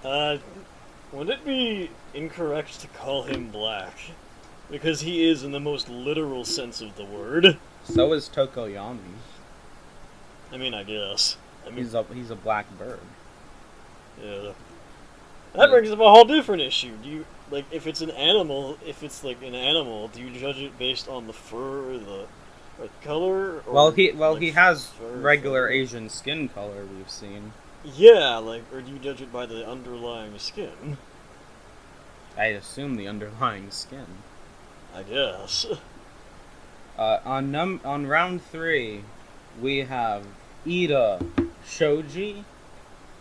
Would it be incorrect to call him black? Because he is in the most literal sense of the word. So is Tokoyami. I mean, I guess. I mean, He's a black bird. yeah. That brings up a whole different issue. Do you like if it's an animal? If it's like an animal, do you judge it based on the fur or the color? Or, He has fur, regular Asian skin color we've seen. Yeah, like, or do you judge it by the underlying skin? I assume the underlying skin. I guess. On round 3, we have Ida, Shoji,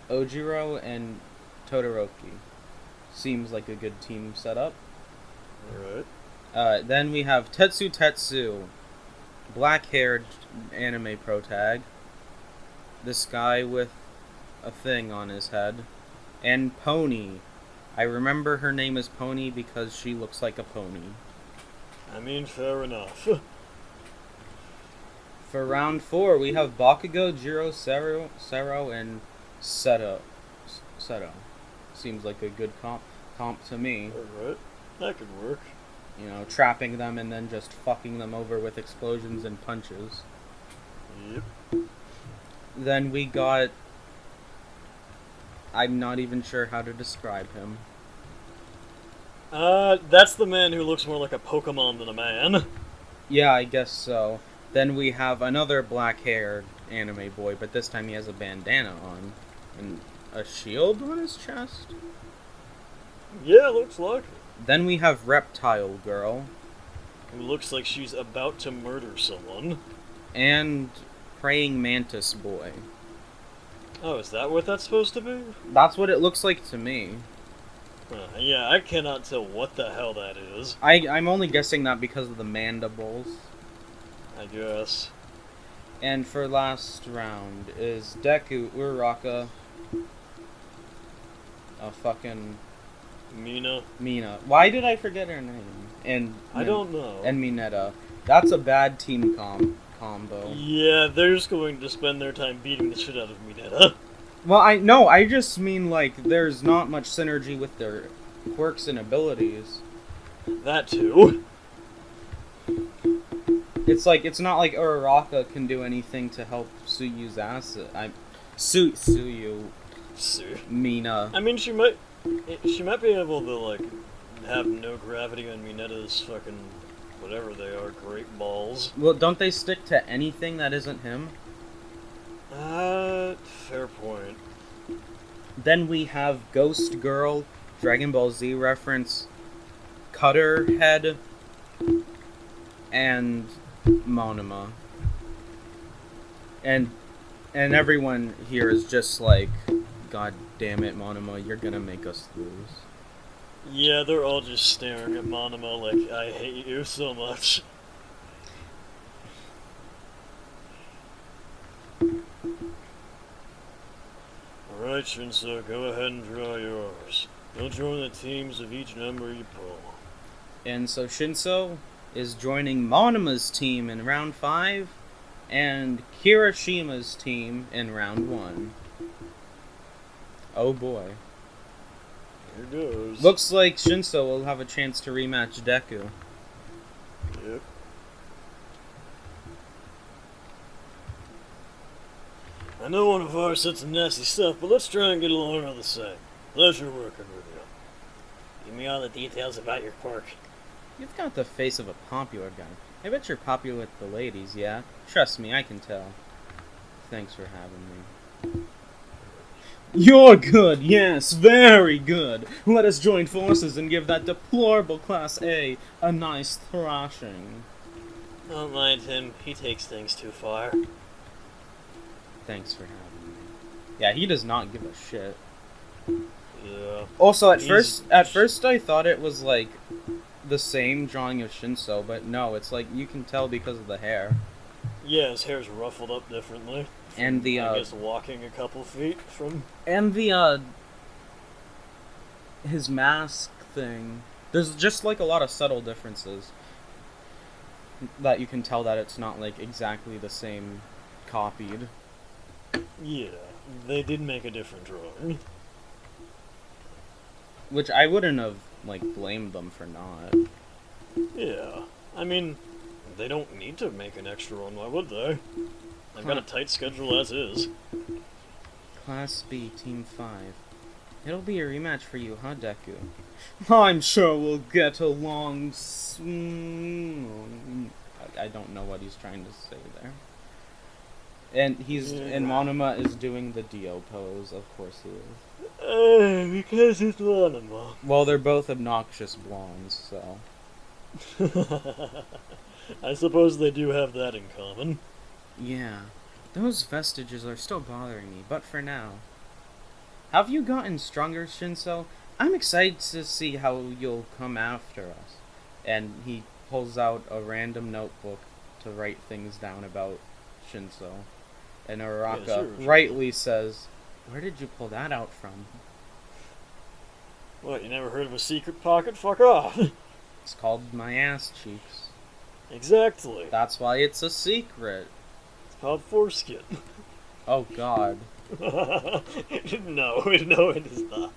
Ojiro, and Todoroki. Seems like a good team setup. Alright. Then we have Tetsu, black-haired anime protag. This guy with a thing on his head. And Pony. I remember her name is Pony because she looks like a pony. I mean, fair enough. For round 4, we have Bakugo, Jiro, Sero, and Seto. Seems like a good comp to me. Alright. That could work. You know, trapping them and then just fucking them over with explosions and punches. Yep. Then we got... I'm not even sure how to describe him. That's the man who looks more like a Pokemon than a man. Yeah, I guess so. Then we have another black-haired anime boy, but this time he has a bandana on. And a shield on his chest? Yeah, looks like it. Then we have Reptile Girl. Who looks like she's about to murder someone. And Praying Mantis Boy. Oh, is that what that's supposed to be? That's what it looks like to me. Yeah, I cannot tell what the hell that is. I'm only guessing that because of the mandibles. I guess. And for last round is Deku, Uraraka, fucking Mina. Mina. Why did I forget her name? And I don't know. And Mineta. That's a bad team combo. Yeah, they're just going to spend their time beating the shit out of Mineta. Well, I just mean like there's not much synergy with their quirks and abilities. That too. It's like it's not like Uraraka can do anything to help Tsuyu's acid. Tsuyu Mina. I mean, she might be able to like have no gravity on Mineta's fucking whatever they are, great balls. Well, don't they stick to anything that isn't him? Fair point. Then we have Ghost Girl, Dragon Ball Z reference, Cutter Head, and Monoma. And everyone here is just like, God damn it, Monoma, you're gonna make us lose. Yeah, they're all just staring at Monoma like, I hate you so much. Alright, Shinso, go ahead and draw yours. You'll join the teams of each number you pull. And so Shinso is joining Monoma's team in round 5, and Kirishima's team in round 1. Oh boy. Here goes. Looks like Shinso will have a chance to rematch Deku. Yep. I know one of ours said some nasty stuff, but let's try and get along all the same. Pleasure working with you. Give me all the details about your quirk. You've got the face of a popular guy. I bet you're popular with the ladies, yeah? Trust me, I can tell. Thanks for having me. You're good, yes, very good. Let us join forces and give that deplorable Class A a nice thrashing. Don't mind him. He takes things too far. Thanks for having me. Yeah, he does not give a shit. Yeah. Also, at He's- first I thought it was like the same drawing of Shinso, but no, it's like you can tell because of the hair. Yeah, his hair's ruffled up differently. And the I guess walking a couple feet from... his mask thing. There's just like a lot of subtle differences that you can tell that it's not like exactly the same copied. Yeah, they did make a different drawing. Which I wouldn't have like blamed them for not. Yeah. I mean, they don't need to make an extra one, why would they? They've got a tight schedule as is. Class B, Team 5. It'll be a rematch for you, huh, Deku? I'm sure we'll get along soon. I don't know what he's trying to say there. And and Monoma is doing the Dio pose, of course he is. Because it's Monoma. Well, they're both obnoxious blondes, so... I suppose they do have that in common. Yeah, those vestiges are still bothering me, but for now. Have you gotten stronger, Shinso? I'm excited to see how you'll come after us. And he pulls out a random notebook to write things down about Shinso. And Uraraka sure. rightly says, "Where did you pull that out from?" What, you never heard of a secret pocket? Fuck off! It's called my ass cheeks. Exactly. That's why it's a secret. It's called foreskin. Oh god. No, it is not.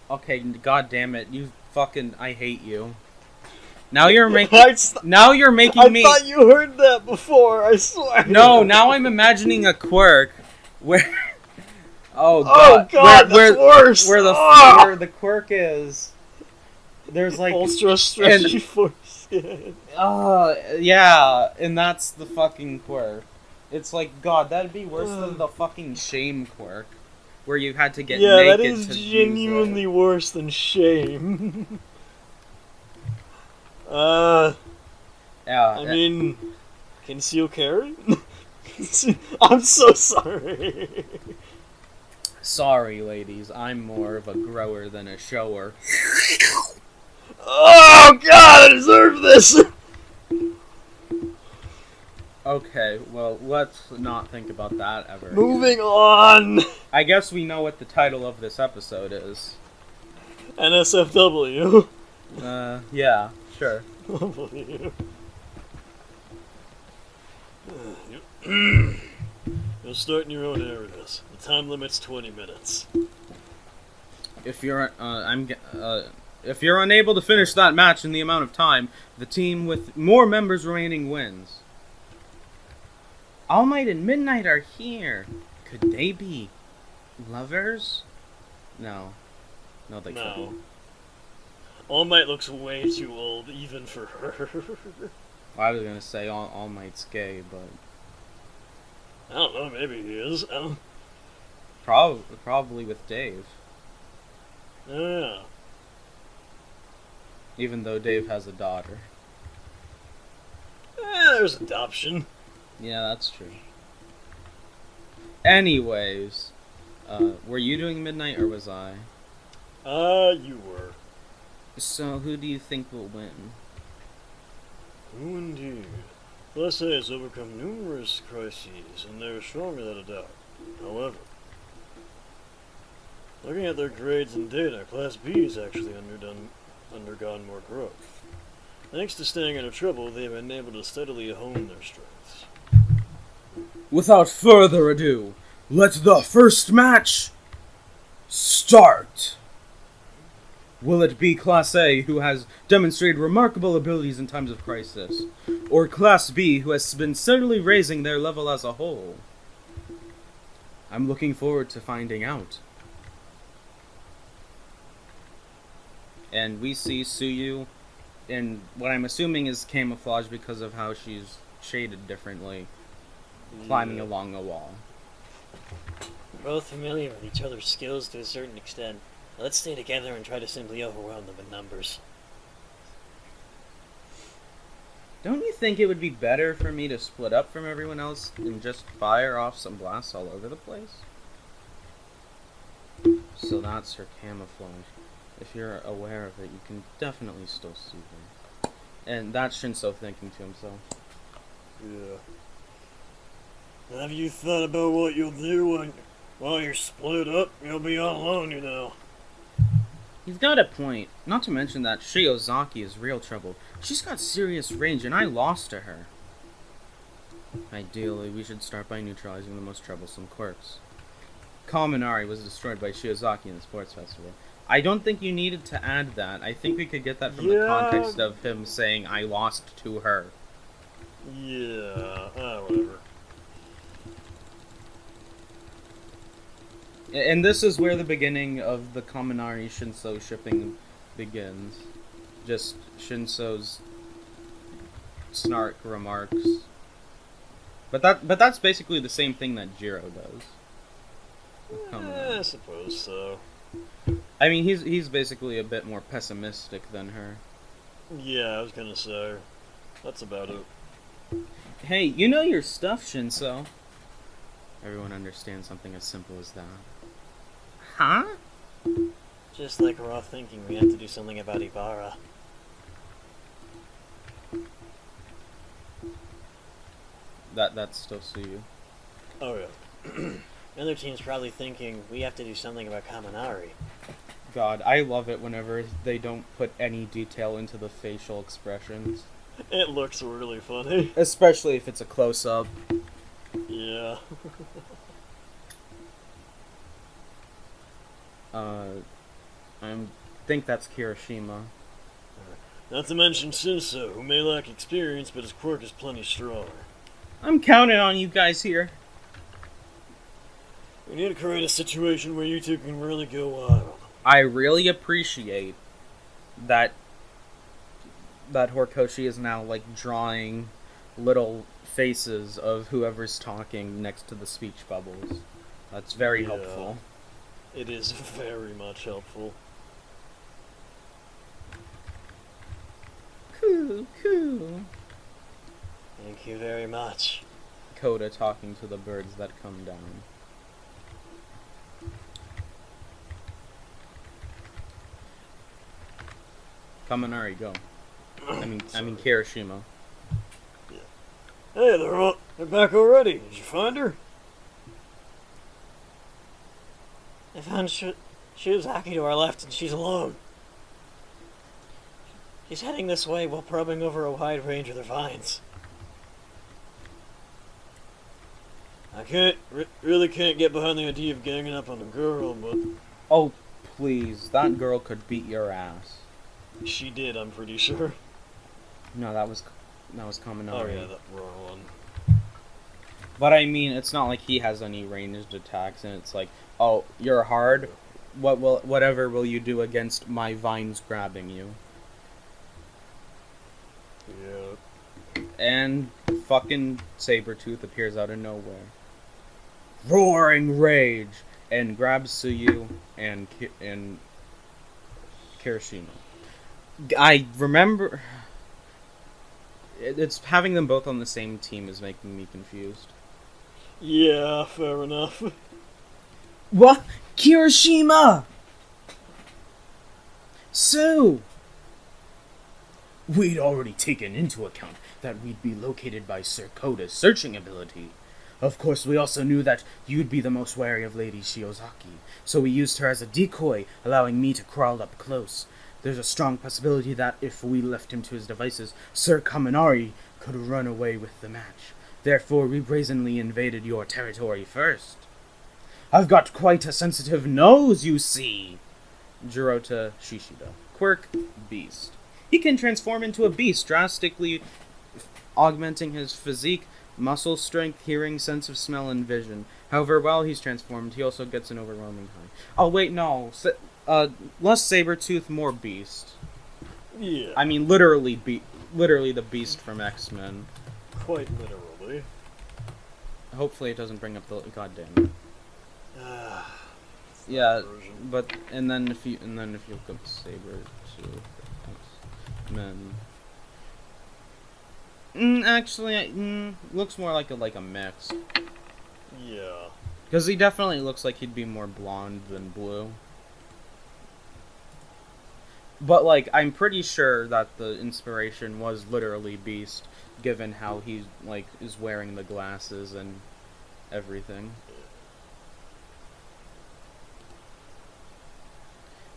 Okay, god damn it, you fucking, I hate you. Now you're making, I me. thought you heard that before, I swear. No, now I'm imagining a quirk where. Oh Oh god, that's worse! Where Ah! where the quirk is. There's like. Ultra stretchy foreskin. Yeah, and that's the fucking quirk. It's like, god, that'd be worse than the fucking shame quirk. Where you had to get Yeah, naked that is to genuinely use it. worse than shame. Yeah, I mean, conceal carry? I'm so sorry. sorry, ladies, I'm more of a grower than a shower. Oh god, I deserve this! Okay, well, let's not think about that ever again. Moving on! I guess we know what the title of this episode is. NSFW. Yeah, sure. You'll start in your own areas. The time limit's 20 minutes. If you're, if you're unable to finish that match in the amount of time, the team with more members remaining wins. All Might and Midnight are here. Could they be lovers? No. No, they No. couldn't. All Might looks way too old, even for her. Well, I was gonna say All Might's gay, but I don't know, maybe he is. probably with Dave. Yeah. Even though Dave has a daughter. There's adoption. Yeah, that's true. Anyways, were you doing Midnight or was I? You were. So who do you think will win? Who indeed? Class A has overcome numerous crises, and they're strong without a doubt. However, looking at their grades and data, Class B has actually undergone more growth. Thanks to staying out of trouble, they have been able to steadily hone their strengths. Without further ado, let the first match start! Will it be Class A, who has demonstrated remarkable abilities in times of crisis, or Class B, who has been steadily raising their level as a whole? I'm looking forward to finding out. And we see Suyu in what I'm assuming is camouflage because of how she's shaded differently, climbing Yeah. along a wall. We're both familiar with each other's skills to a certain extent. Let's stay together and try to simply overwhelm them in numbers. Don't you think it would be better for me to split up from everyone else and just fire off some blasts all over the place? So that's her camouflage. If you're aware of it, you can definitely still see her. And that's Shinso thinking to himself. Yeah. Have you thought about what you'll do while you're split up? You'll be all alone, you know. You've got a point. Not to mention that Shiozaki is real trouble. She's got serious range, and I lost to her. Ideally, we should start by neutralizing the most troublesome quirks. Kaminari was destroyed by Shiozaki in the sports festival. I don't think you needed to add that. I think we could get that from the context of him saying, I lost to her. Yeah, whatever. And this is where the beginning of the Kaminari Shinso shipping begins. Just Shinso's snark remarks. But that's basically the same thing that Jiro does. with Kaminari. I suppose so. I mean, he's basically a bit more pessimistic than her. Yeah, I was gonna say. That's about it. Hey, you know your stuff, Shinso. Everyone understands something as simple as that. Huh? Just like we're all thinking we have to do something about Ibarra. That's still Suyu. Oh yeah. The other team's probably thinking we have to do something about Kaminari. God, I love it whenever they don't put any detail into the facial expressions. It looks really funny. Especially if it's a close-up. Yeah. I think that's Kirishima. Not to mention Shinso, who may lack experience, but his quirk is plenty strong. I'm counting on you guys here. We need to create a situation where you two can really go wild. I really appreciate that Horikoshi is now like drawing little faces of whoever's talking next to the speech bubbles. That's very Yeah. helpful. It is very much helpful. Cool, cool. Thank you very much. Coda talking to the birds that come down. Kaminari, go. I mean Kirishima. Hey, they're back already. Did you find her? I found Shiozaki to our left, and she's alone. She's heading this way while probing over a wide range of their vines. I really can't get behind the idea of ganging up on a girl, but Oh, please. That girl could beat your ass. she did, I'm pretty sure. No, that was Kaminari. Oh yeah, that wrong one. But I mean, it's not like he has any ranged attacks, and it's like, oh, you're hard. Whatever will you do against my vines grabbing you? Yeah. And fucking Sabretooth appears out of nowhere, roaring rage, and grabs Suyu and Kirishima. I remember. It's having them both on the same team is making me confused. Yeah, fair enough. What? Kirishima! Sue! We'd already taken into account that we'd be located by Sir Koda's searching ability. Of course, we also knew that you'd be the most wary of Lady Shiozaki, so we used her as a decoy, allowing me to crawl up close. There's a strong possibility that if we left him to his devices, Sir Kaminari could run away with the match. Therefore, we brazenly invaded your territory first. I've got quite a sensitive nose, you see. Jirota Shishida. Quirk, Beast. He can transform into a beast, drastically augmenting his physique, muscle strength, hearing, sense of smell, and vision. However, while he's transformed, he also gets an overwhelming high. Oh, wait, no. Less Sabretooth, more Beast. Yeah. I mean, literally the Beast from X-Men. Quite literally. Hopefully it doesn't bring up the... Goddamn. Yeah, version. but... And then if you look up Sabretooth X-Men... actually, looks more like a mix. Yeah. Because he definitely looks like he'd be more blonde than blue. But, like, I'm pretty sure that the inspiration was literally Beast, given how he, like, is wearing the glasses and everything.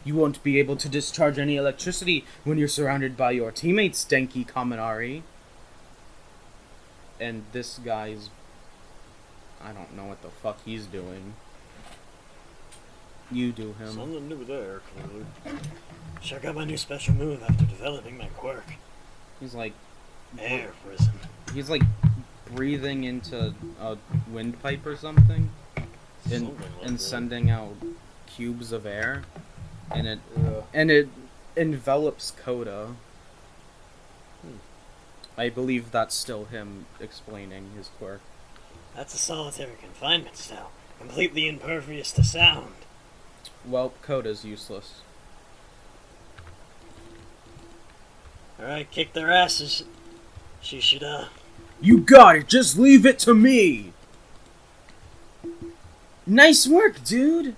You won't be able to discharge any electricity when you're surrounded by your teammates, Denki Kaminari. And this guy's... I don't know what the fuck he's doing. You do him. Something new there, clearly. Check out my new special move after developing my quirk. He's like... Air prison. He's like breathing into a windpipe or something. And Something like and that. sending out cubes of air. And it Yeah. envelops Koda. I believe that's still him explaining his quirk. That's a solitary confinement cell, completely impervious to sound. Well, Koda's useless. Alright, kick their asses. Shishida. You got it! Just leave it to me! Nice work, dude!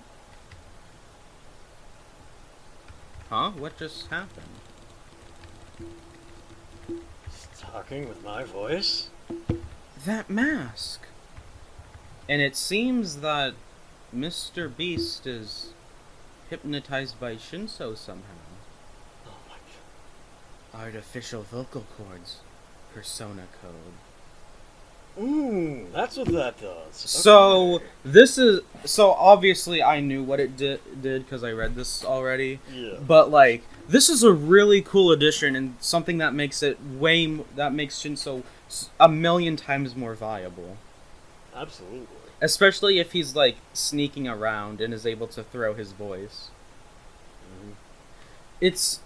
Huh? What just happened? Talking with my voice? That mask! And it seems that Mr. Beast is hypnotized by Shinso somehow. Oh my god. Artificial vocal cords. Persona code. Ooh, that's what that does. So, so obviously I knew what it did because I read this already. Yeah. But, like, this is a really cool addition and something that makes it that makes Shinso a million times more viable. Absolutely. Especially if he's, like, sneaking around and is able to throw his voice. Mm-hmm. It's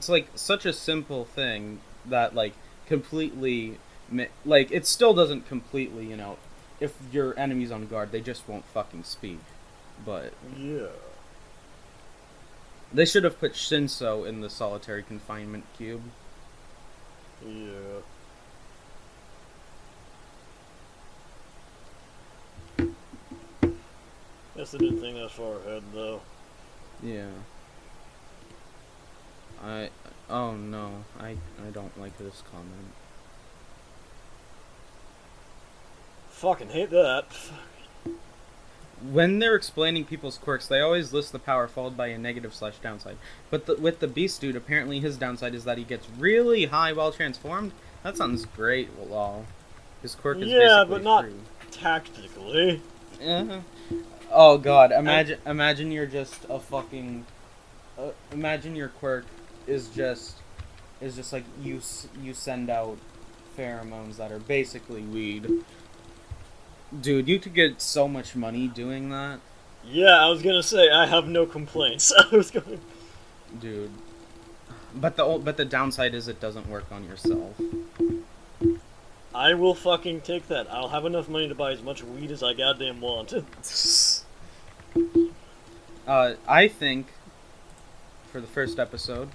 like, such a simple thing that, like, completely... Like, it still doesn't completely, you know... If your enemy's on guard, they just won't fucking speak. But... Yeah. They should have put Shinso in the solitary confinement cube. Yeah. Guess they didn't think that far ahead, though. Yeah. Oh no, I don't like this comment. fucking hate that. When they're explaining people's quirks, they always list the power followed by a negative/downside. But with the Beast Dude, apparently his downside is that he gets really high while transformed. That sounds great, lol. His quirk is basically but not free. tactically. Oh god, imagine you're just a fucking... imagine your quirk is just like you send out pheromones that are basically weed. Dude, you could get so much money doing that. Yeah, I was gonna say, I have no complaints. I was going... Dude. But the downside is it doesn't work on yourself. I will fucking take that. I'll have enough money to buy as much weed as I goddamn want. I think, for the first episode,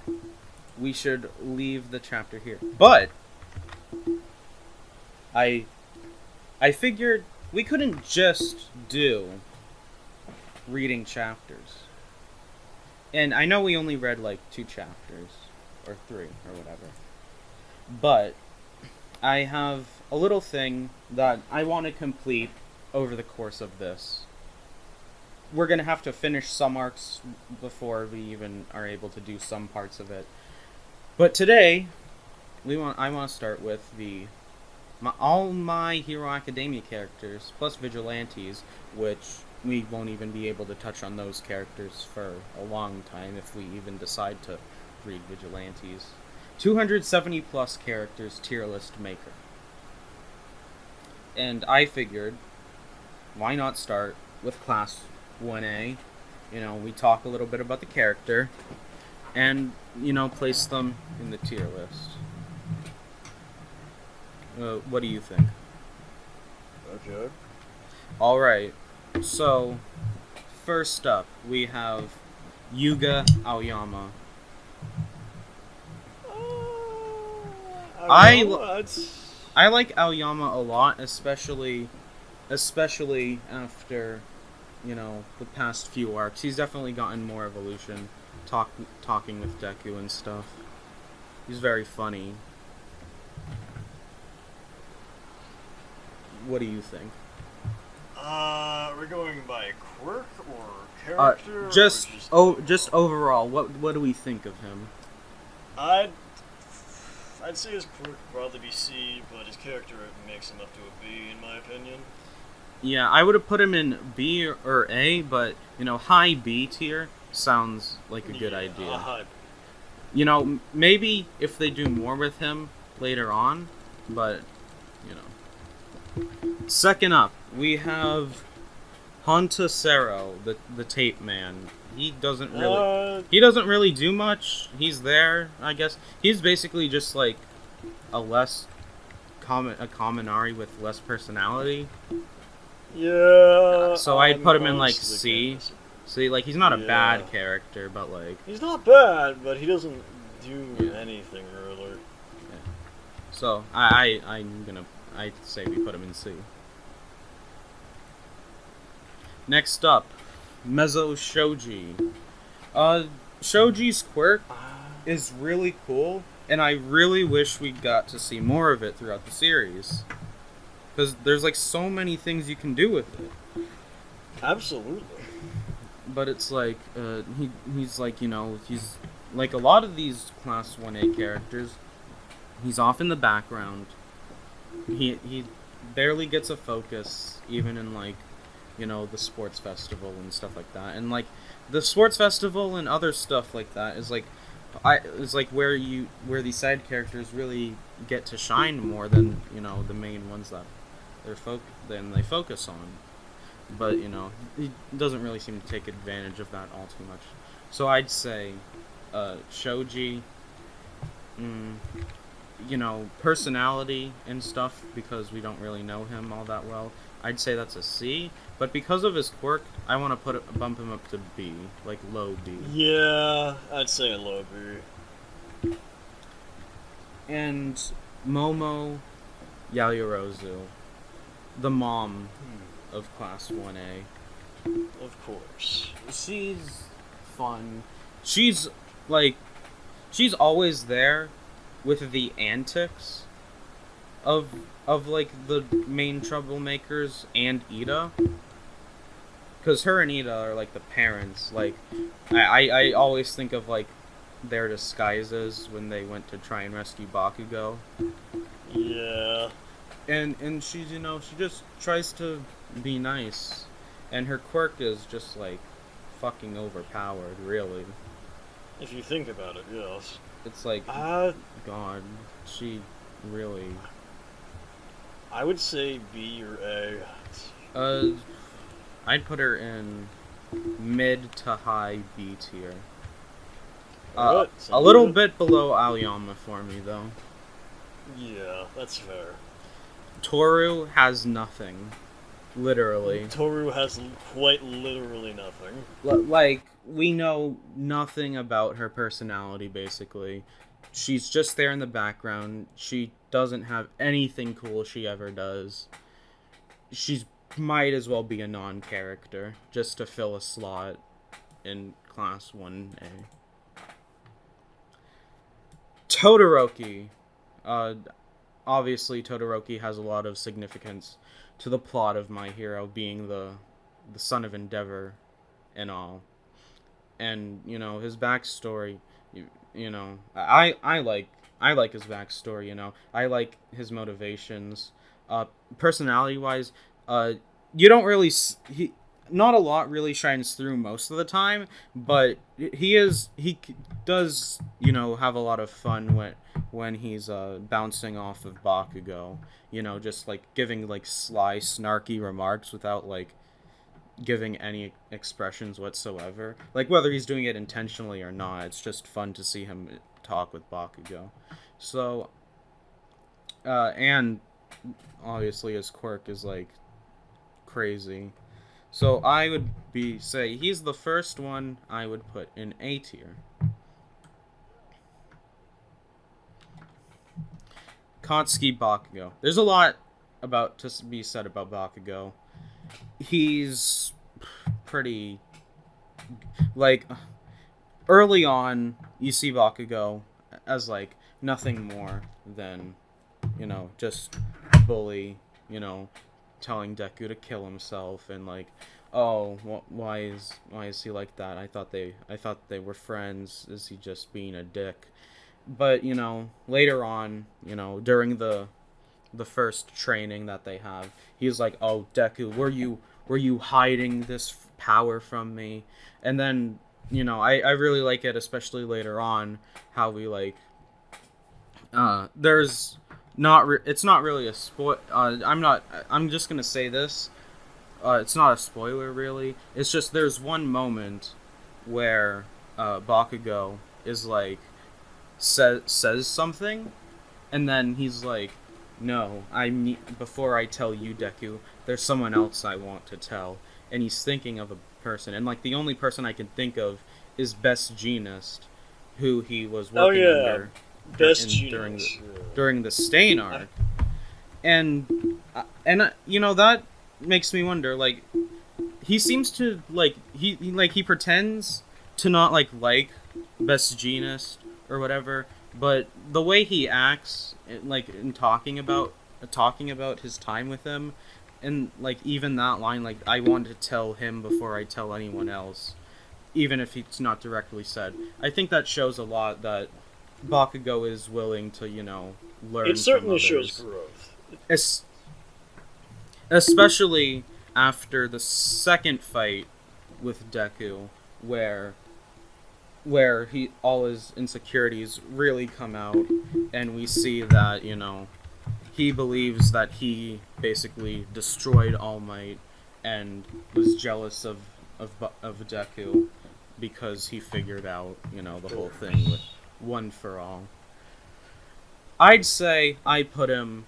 we should leave the chapter here. But I figured we couldn't just do reading chapters. And I know we only read like 2 chapters, or 3, or whatever. But I have a little thing that I want to complete over the course of this. We're going to have to finish some arcs before we even are able to do some parts of it. But today, I want to start with all my Hero Academia characters, plus Vigilantes, which we won't even be able to touch on those characters for a long time if we even decide to read Vigilantes. 270 plus characters tier list maker. And I figured, why not start with class 1A? You know, we talk a little bit about the character, and, you know, place them in the tier list. What do you think? Okay. Alright, so, first up, we have Yuga Aoyama. I like Aoyama a lot, especially after, you know, the past few arcs. He's definitely gotten more evolution, talking with Deku and stuff. He's very funny. What do you think? We're going by quirk or character? Just overall, what do we think of him? I'd say his quirk would probably be C, but his character makes him up to a B, in my opinion. Yeah, I would have put him in B or A, but, you know, high B tier sounds like a good idea. High B. You know, maybe if they do more with him later on, but, you know. Second up, we have Hontasero, the Tape Man. He doesn't really do much. He's there, I guess. He's basically just like a Kaminari with less personality. Yeah. So I'd put him in like C. See, like he's not a bad character, but like he's not bad, but he doesn't do anything really. Yeah. So I'd say we put him in C. Next up, Mezo Shoji. Shoji's quirk is really cool, and I really wish we got to see more of it throughout the series. Because there's like so many things you can do with it. Absolutely. But it's like, he's like, you know, he's like a lot of these Class 1A characters, he's off in the background. He barely gets a focus, even in like, you know, the sports festival and stuff like that. And like the sports festival and other stuff like that is like where these side characters really get to shine more than, you know, the main ones that they focus on. But, you know, he doesn't really seem to take advantage of that all too much. So I'd say Shoji, you know, personality and stuff, because we don't really know him all that well, I'd say that's a C. But because of his quirk, I want to bump him up to B, like low B. Yeah, I'd say a low B. And Momo Yaoyorozu, the mom of Class 1A. Of course. She's fun. She's always there with the antics of of like the main troublemakers and Ida, because her and Ida are like the parents. Like, I always think of like their disguises when they went to try and rescue Bakugo, Yeah. and she's, you know, she just tries to be nice, and her quirk is just like fucking overpowered. Really, If you think about it, yes. it's like Uh, God, she really. I would say B or A. I'd put her in mid to high B tier. Alright, A sounds little good. bit below Aoyama for me, though. Yeah, that's fair. Toru has nothing. Literally. Toru has quite literally nothing. Like, we know nothing about her personality, basically. She's just there in the background. She doesn't have anything cool she ever does. She's might as well be a non-character, just to fill a slot in Class 1A. Todoroki. Obviously, Todoroki has a lot of significance to the plot of My Hero, being the son of Endeavor and all. And, you know, his backstory, you know, I like his backstory, you know. I like his motivations. Personality-wise, you don't really... Not a lot really shines through most of the time, but he does, you know, have a lot of fun when he's bouncing off of Bakugo, you know, just like giving like sly, snarky remarks without like giving any expressions whatsoever. Like whether he's doing it intentionally or not, it's just fun to see him talk with Bakugo. So, and obviously his quirk is like crazy. So I would say he's the first one I would put in A tier. Katsuki Bakugo. There's a lot to be said about Bakugo. He's pretty, like, early on you see Bakugo as like nothing more than, you know, just a bully, you know, telling Deku to kill himself, and like, oh, why is he like that? I thought they were friends. Is he just being a dick? But, you know, later on, you know, during the first training that they have, he's like, oh, Deku, were you hiding this power from me? And then, you know, I really like it, especially later on, how we like there's it's not really a I'm just gonna say this. It's not a spoiler, really. It's just there's one moment where Bakugo is like says something, and then he's like, "No, before I tell you, Deku, there's someone else I want to tell." And he's thinking of a person, and like the only person I can think of is Best Jeanist, who he was working under during the Stain arc. And you know, that makes me wonder, like, he seems to like he pretends to not like Best Jeanist or whatever, but the way he acts, like in talking about his time with him, and like even that line, like, I want to tell him before I tell anyone else, even if it's not directly said. I think that shows a lot that Bakugo is willing to, you know, learn. It certainly from others. shows growth. Especially after the second fight with Deku, where all his insecurities really come out, and we see that, you know, he believes that he basically destroyed All Might and was jealous of Deku because he figured out, you know, the whole thing with One for All. I'd say I put him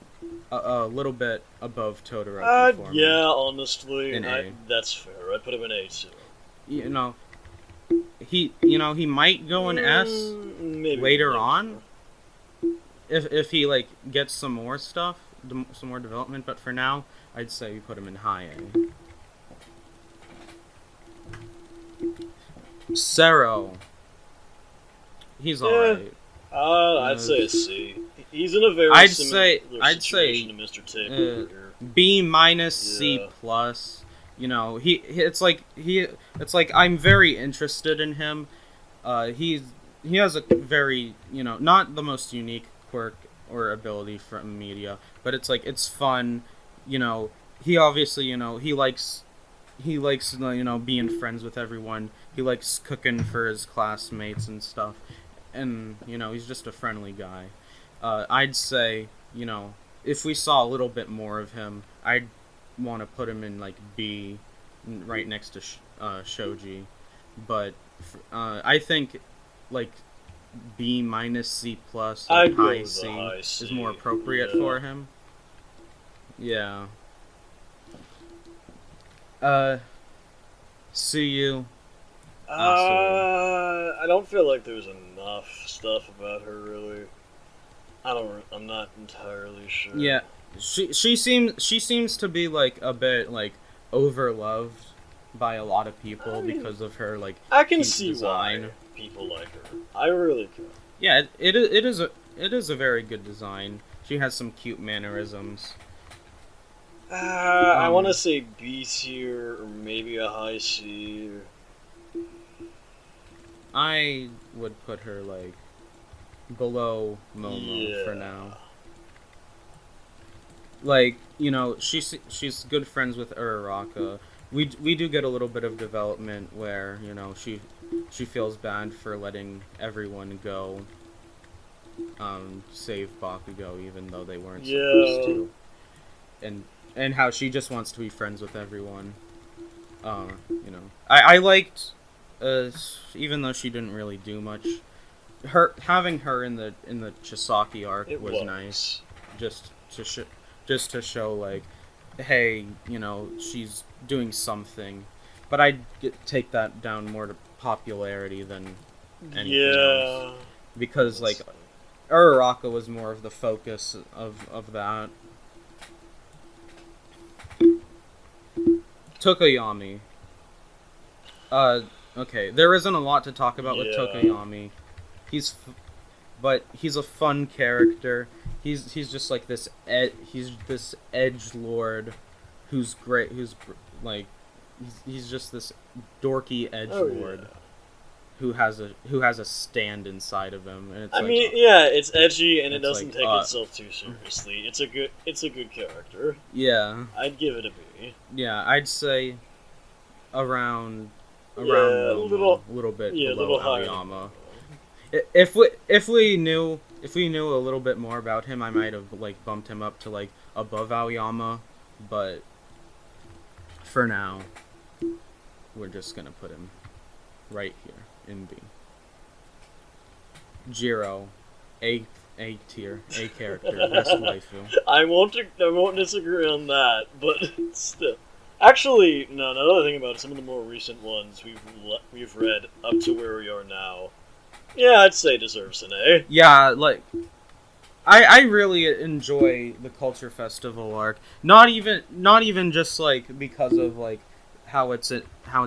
a little bit above Todoroki for me. Yeah, honestly, In A. that's fair. I put him in A too. You know, he might go in S Maybe later on if he like gets some more stuff, some more development. But for now, I'd say we put him in high A. Sero, he's alright. I'd say a C. He's in a very I'd similar say situation to Mr. Tapeworm here. B minus C Yeah. plus. You know, it's like I'm very interested in him. He has a very, you know, not the most unique quirk or ability from media, but it's fun. You know, he obviously, you know, he likes you know, being friends with everyone. He likes cooking for his classmates and stuff, and you know, he's just a friendly guy. I'd say, you know, if we saw a little bit more of him, I'd want to put him in like B, right next to Shoji, but I think like B minus C plus, like I'd go high with the C, high C, is more appropriate yeah. for him. Yeah. Suyu. I don't feel like there's enough stuff about her really. I'm not entirely sure. Yeah, she seems to be like a bit like overloved by a lot of people I mean, because of her like I can cute see design. why people like her. I really can. Yeah, it is a very good design. She has some cute mannerisms. I want to say B tier or maybe a high C. I would put her like below Momo for Yeah. now. Like, you know, she's good friends with Uraraka. We do get a little bit of development where, you know, she feels bad for letting everyone go, save Bakugo even though they weren't supposed Yeah. to, and how she just wants to be friends with everyone. You know, I liked, even though she didn't really do much, having her in the Chisaki arc It was nice, just to show like, hey, you know, she's doing something, but I'd take that down more to popularity than anything else, because That's like Uraraka was more of the focus of that. Tokoyami. Okay, there isn't a lot to talk about with Yeah. Tokoyami. But he's a fun character. He's just like this he's this edge lord who's great, like he's just this dorky edge lord who has a stand inside of him, and it's it's edgy and it it's doesn't like, take itself too seriously. It's a good character. yeah. I'd give it a B. Yeah, I'd say around Yeah, Momo, a little bit Yeah, a below little higher. Aoyama. If we knew a little bit more about him, I might have like bumped him up to like above Aoyama, but for now, we're just gonna put him right here in B. Jiro, A tier, A character, best waifu. I won't disagree on that, but still. Actually, no. Another thing about some of the more recent ones we've read up to where we are now, yeah, I'd say deserves an A. Yeah, like I really enjoy the Culture Festival arc. Not even just like because of like how it's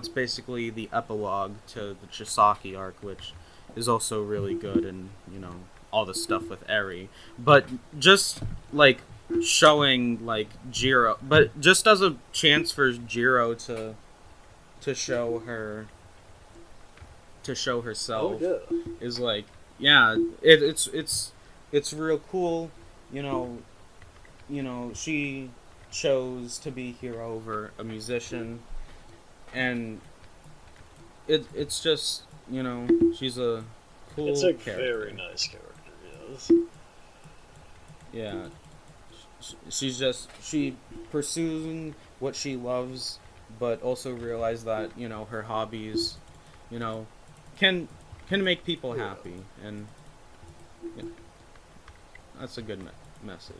basically the epilogue to the Chisaki arc, which is also really good, and you know, all the stuff with Eri, but just like showing like Jiro, but just as a chance for Jiro to show herself Oh yeah. is like, yeah, it's real cool. You know, she chose to be here over a musician, and it's just, you know, she's a cool It's a character. very nice character, yes. Yeah, she pursuing what she loves, but also realize that, you know, her hobbies, you know, can make people happy, and yeah, that's a good message.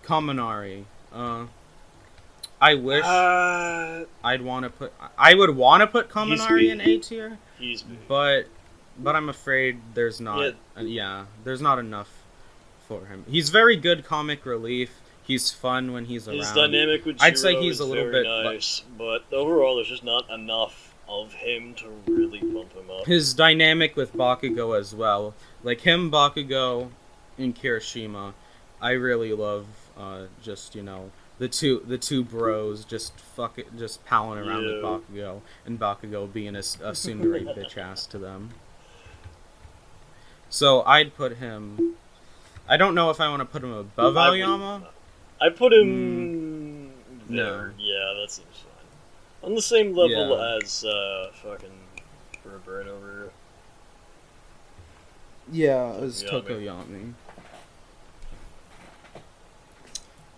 Kaminari, I wish I would want to put Kaminari in A tier, He's big. but I'm afraid there's not. Yeah. There's not enough for him. He's very good comic relief. He's fun when he's around. His dynamic with Jiro I'd say he's is a little very bit nice, but overall there's just not enough of him to really bump him up. His dynamic with Bakugo as well. Like him, Bakugo, in Kirishima, I really love just the two bros just just palling around with Yeah. Bakugo, and Bakugo being a tsundere bitch ass to them. So I'd put him. I don't know if I want to put him above I would- Aoyama. I put him there. no. Yeah, that seems fine. On the same level Yeah. as fucking Burn over here. Yeah, it's Tokoyami. Tokoyami.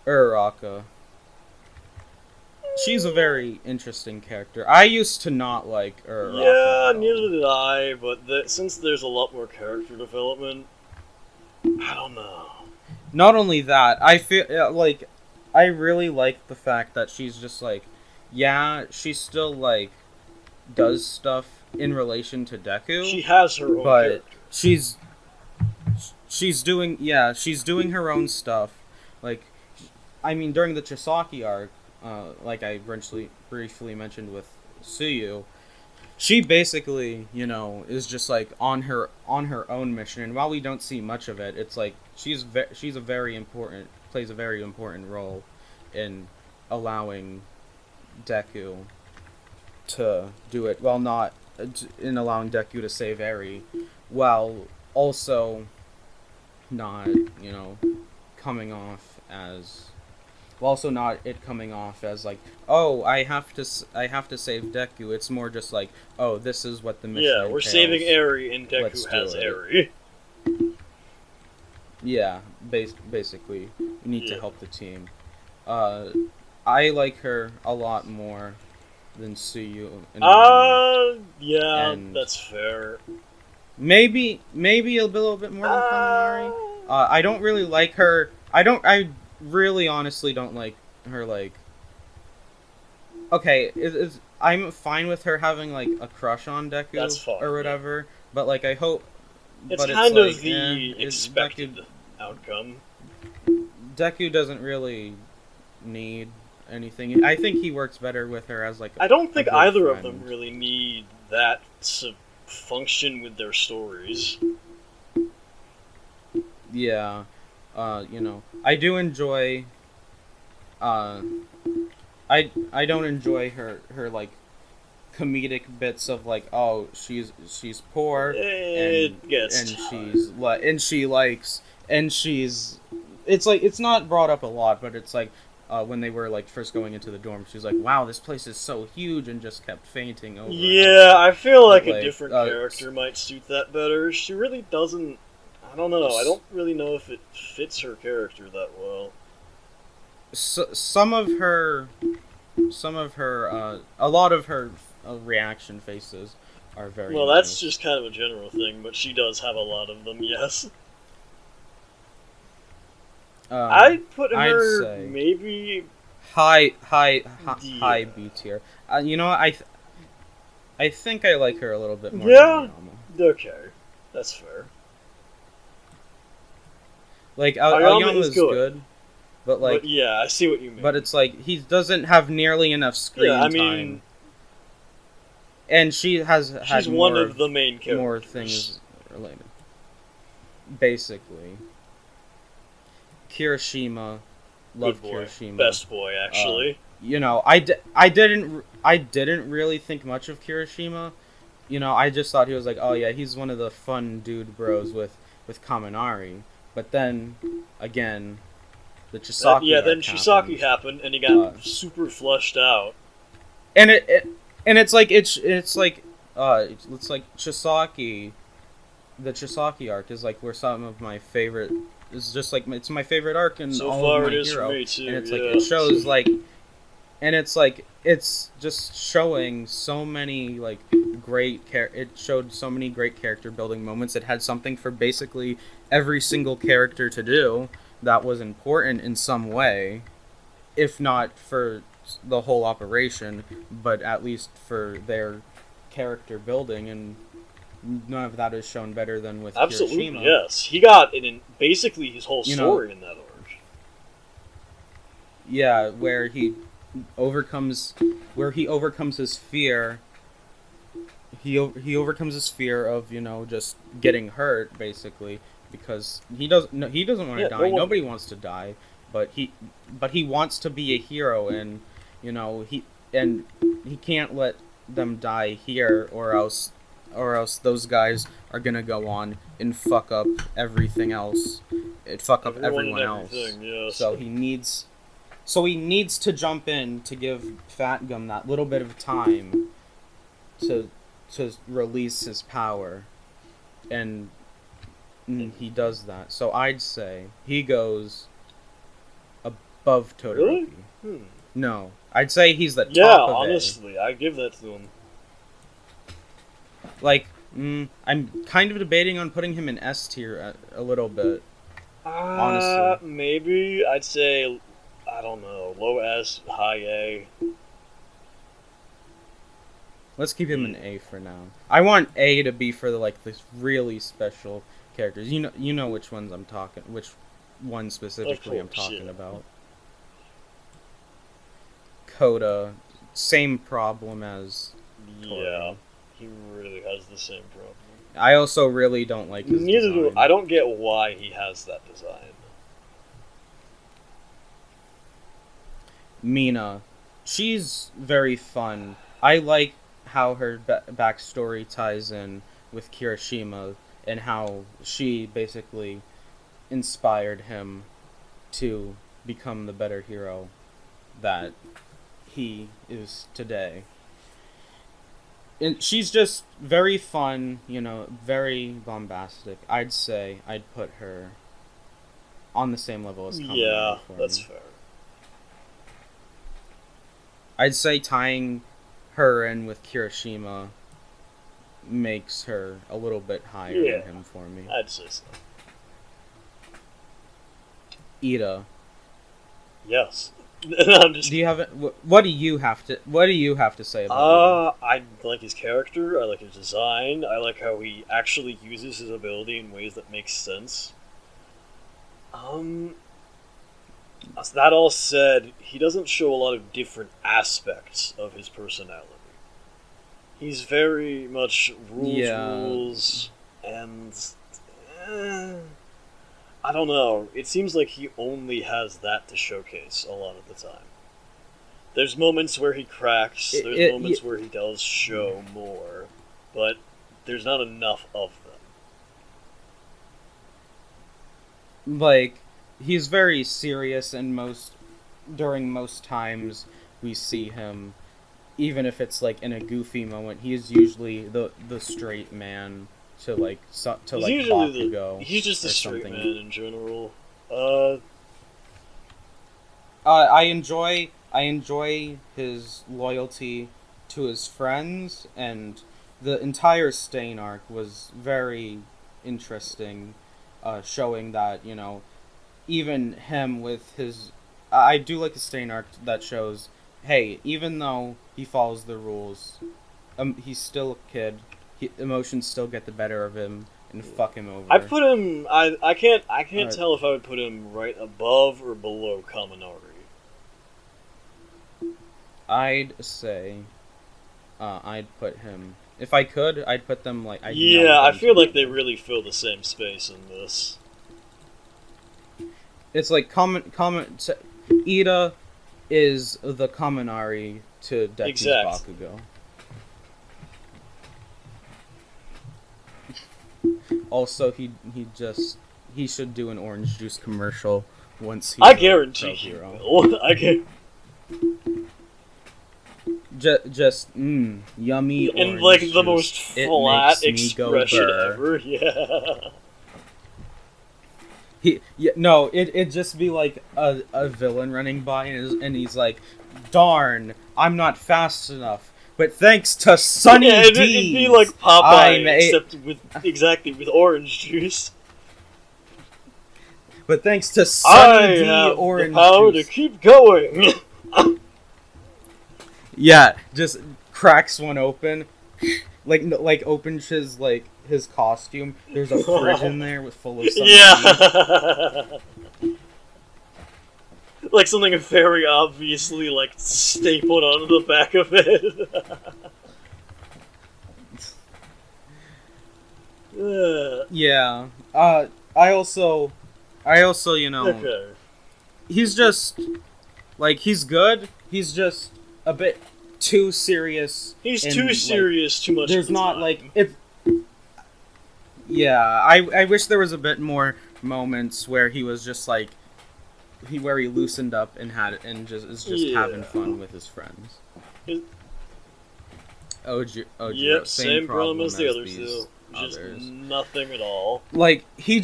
Uraraka. She's a very interesting character. I used to not like Uraraka. Yeah, at all. neither did I, but since there's a lot more character development, I don't know. Not only that, I feel like I really like the fact that she's just like, yeah, she still like does stuff in relation to Deku. She has her own But character. she's she's doing her own stuff. Like, I mean, during the Chisaki arc, like I briefly mentioned with Suyu, she basically, is just like on her own mission. And while we don't see much of it, it's like she's a very important plays a very important role in allowing Deku to do it, while not in allowing Deku to save Eri, while also not, coming off as, while also not it coming off as like, oh, I have to save Deku. It's more just like, oh, this is what the mission Yeah, we're entails. saving Eri, and Let's Deku do has it. Eri. Yeah, basically, we need to Yeah. help the team. I like her a lot more than Suyu. Yeah, And- that's fair. Maybe a little bit more than Kaminari. I don't really like her. I really honestly don't like her, like... Okay, I'm fine with her having, like, a crush on Deku That's fine, or whatever, but, like, I hope... It's but kind like, of the expected Deku, outcome. Deku doesn't really need anything. I think he works better with her as, like, I don't think a good either of friend. them really need that to function with their stories. Yeah, I do enjoy. I don't enjoy her like comedic bits of like, oh, she's poor It gets and tired. she's it's like, it's not brought up a lot, but it's like when they were like first going into the dorm, she's like, wow, this place is so huge, and just kept fainting over. Yeah, I feel like Like, a different uh, character might suit that better. She really doesn't. I don't know. I don't really know if it fits her character that well. Some of her, a lot of her reaction faces are very. Well, that's nice. just kind of a general thing, but she does have a lot of them, yes. I'd put I'd her say- maybe. high Yeah. B tier. You know what, I think I like her a little bit more. Yeah. Than Aoyama. Okay, that's fair. Like Aoyama Aoyama's is good. good, but like, But yeah, I see what you mean. but it's like he doesn't have nearly enough screen yeah, I time, mean, and she has had she's more one of the main characters. more things related. Basically, Kirishima, love Good boy. Kirishima. Best boy, actually. I didn't really think much of Kirishima. I just thought he was like, oh yeah, he's one of the fun dude bros with Kaminari. But then, again, the Chisaki yeah, then arc Shisaki happened. happened, and he got Uh, super fleshed out. And it's like Chisaki, the Chisaki arc is like where some of my favorite is just like it's my favorite arc in So all far, of My it is Hero. for me too. And it's yeah. like it shows like, and it's like it's just showing so many like it showed so many great character building moments. It had something for basically every single character to do that was important in some way, if not for the whole operation, but at least for their character building, and none of that is shown better than with Absolutely, Kirishima. yes. He got basically his whole story in that arc. Yeah, where he overcomes his fear. He overcomes his fear of just getting hurt, basically, because he doesn't want to Yeah, die. no one- Nobody wants to die, but he wants to be a hero, and he can't let them die here, or else those guys are gonna go on and fuck up everything else. Fuck up everyone else. Yes. So he needs to jump in to give Fat Gum that little bit of time to release his power, and he does that. So I'd say he goes above Todoroki. Really? No, I'd say he's the Yeah, top of honestly, I give that to him. Like, I'm kind of debating on putting him in S tier a little bit. Honestly. Maybe I'd say, I don't know, low S, high A. Let's keep him an A for now. I want A to be for the really special characters. You know which ones I'm talking. Which one specifically I'm course, talking yeah. about. Coda, same problem as. Yeah, Tori. he really has the same problem. I also really don't like his Neither design. do I. Don't get why he has that design. Mina, she's very fun. I like how her backstory ties in with Kirishima and how she basically inspired him to become the better hero that he is today. And she's just very fun, very bombastic. I'd say I'd put her on the same level as Kaminari Yeah, for that's me. fair. I'd say tying her in with Kirishima makes her a little bit higher Yeah. than him for me. I'd say so. Ida, Yes. I'm just. do you have what do you have to say about I like his character. I like his design. I like how he actually uses his ability in ways that make sense. That all said, he doesn't show a lot of different aspects of his personality. He's very much rules, and I don't know. It seems like he only has that to showcase a lot of the time. There's moments where he cracks. There's moments where he does show more, but there's not enough of them. Like, he's very serious, and during most times we see him, even if it's like in a goofy moment, he is usually the straight man to He's usually Bakugo. He's just a or straight something. man in general. I enjoy his loyalty to his friends, and the entire Stain arc was very interesting, showing that, even him with his... I do like the Stain arc that shows, hey, even though he follows the rules, he's still a kid, emotions still get the better of him and fuck him over. I put him. I can't Alright. tell if I would put him right above or below Kaminari. I'd say, I'd put him... If I could, I'd put them like... I'd Yeah, meld I them feel like they together. really fill the same space in this. It's like Ida is the Kaminari to Deku's Exact. Bakugo. Also, he should do an orange juice commercial once he's I a guarantee pro he hero. will. I can. Just yummy In orange like juice. the most It flat makes me go expression burr. ever. Yeah. It'd just be like a villain running by and he's like, darn, I'm not fast enough. But thanks to Sunny Yeah, it'd be like Popeye, except with orange juice. But thanks to I Sunny D have orange the power juice. to keep going. Yeah, just cracks one open, like opens his costume. There's a fridge in there full of Sunny D. Yeah. Like something very obviously stapled onto the back of it. Yeah. I also, you know, Okay. he's just like he's good. He's just a bit too serious. He's and, too like, serious too much. There's of the not time. like it. Yeah, I wish there was a bit more moments where he was just like where he loosened up and is just having Yeah. fun with his friends. It- Ojiro, Yep, same problem as the others these do. Just others. nothing at all. Like he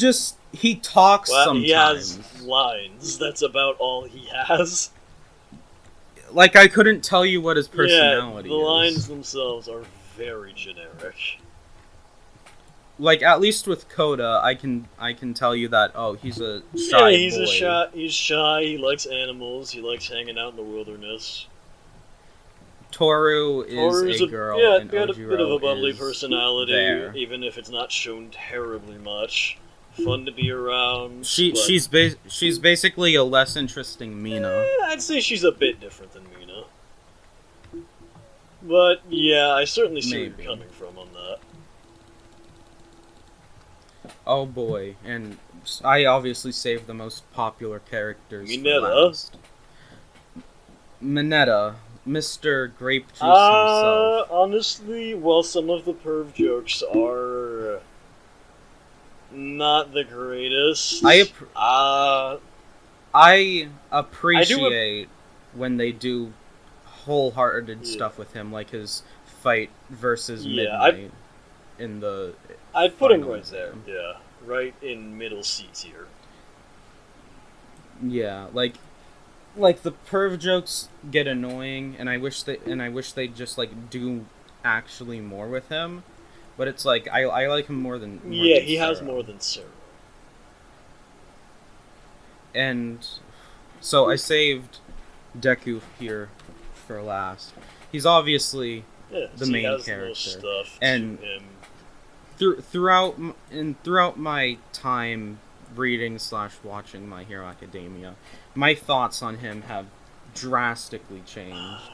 talks Well, sometimes. he has lines. That's about all he has. Like I couldn't tell you what his personality yeah, the is. lines themselves are very generic. Like at least with Coda, I can tell you that he's a Yeah, shy he's boy. He's shy. He likes animals. He likes hanging out in the wilderness. Toru is Toru's a girl, yeah, and got a Ojiro bit of a bubbly is personality, there. even if it's not shown terribly much. Fun to be around. but- She's basically a less interesting Mina. I'd say she's a bit different than Mina. But yeah, I certainly see where Maybe. you're coming from on that. Oh boy, and I obviously saved the most popular characters for Mineta. last. Mineta, Mr. Grape Juice himself. Honestly, while some of the perv jokes are not the greatest, I appreciate when they do wholehearted Yeah. stuff with him, like his fight versus Yeah, Midnight in the I'd put him final right there. exam. Yeah, right in middle C tier. Yeah, like the perv jokes get annoying, and I wish they just like do actually more with him. But it's like I like him more than Yeah, than he has Sarah. more than Sarah. And so I saved Deku here for last. He's obviously Yeah, the so main he has character. the most stuff And to him. throughout my time reading / watching My Hero Academia, my thoughts on him have drastically changed.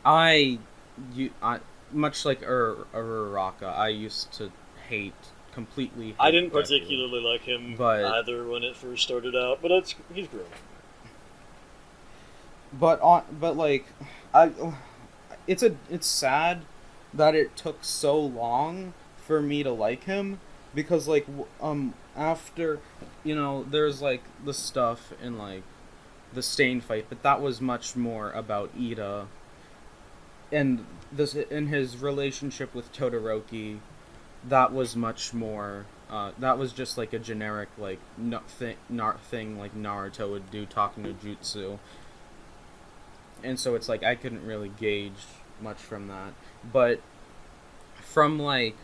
I much like Uraraka, I used to completely hate I didn't Deku. particularly like him But- either when it first started out, but he's grown. But like, it's sad that it took so long for me to like him, because like after, there's like the stuff in like the Stain fight, but that was much more about Ida and this in his relationship with Todoroki. That was much more. That was just like a generic like thing like Naruto would do, talking to Jutsu. And so it's like I couldn't really gauge much from that, but from like,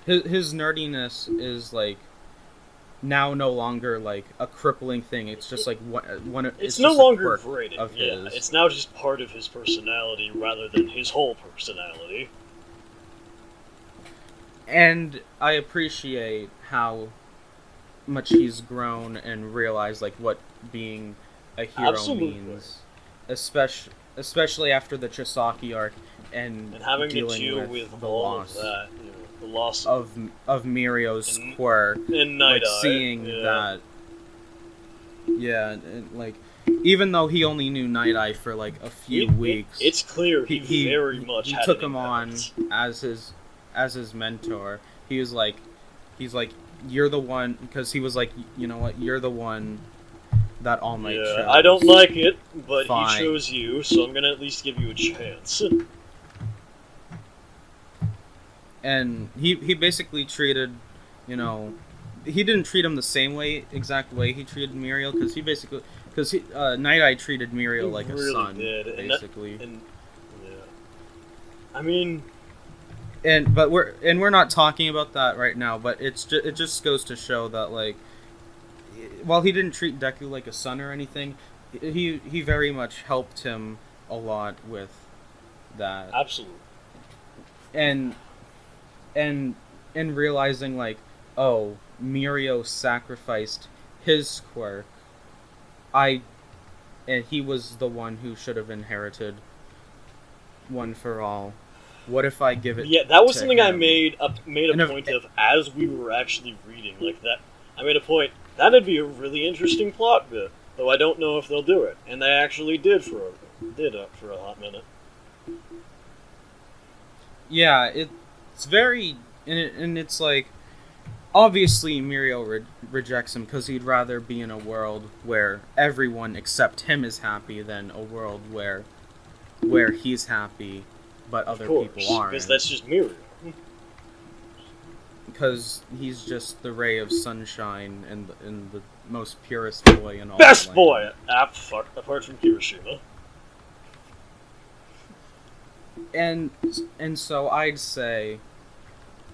his nerdiness is like now no longer like a crippling thing. It's just like one. It's just no a longer quirk braided. of Yeah, his. it's now just part of his personality rather than his whole personality. And I appreciate how much he's grown and realized like what being a hero Absolutely. means, especially after the Chisaki arc and And having to dealing deal with with the all loss of that, the loss of Mirio's And- quirk, in Night like Eye. seeing yeah. that. Yeah, and, like even though he only knew Night Eye for like a few weeks, It's clear he very he- much he had took an him on impact. as his mentor. He's like, you're the one, because he was like, you know what, you're the one that All Might chose. Yeah, I don't like it, but Fine. he chose you, so I'm gonna at least give you a chance. And he basically treated, he didn't treat him the same exact way he treated Muriel, because Night Eye treated Muriel He like a really son, did, and basically. And yeah, I mean, But we're not talking about that right now. But it just goes to show that like, while he didn't treat Deku like a son or anything, he very much helped him a lot with that. absolutely. And realizing like, oh, Mirio sacrificed his quirk. And he was the one who should have inherited One for All. What if I give it? Yeah, that was to something I him? made a And if- point of as we were actually reading. Like that, I made a point. That'd be a really interesting plot bit. Though I don't know if they'll do it, and they actually did for a hot minute. Yeah, it's very, and it's like, obviously Muriel rejects him because he'd rather be in a world where everyone except him is happy than a world where he's happy but other Of course, people aren't. because that's just Muriel. Because he's just the ray of sunshine and the most purest boy in all. Best the boy, land. apart from Kirishima. And so I'd say,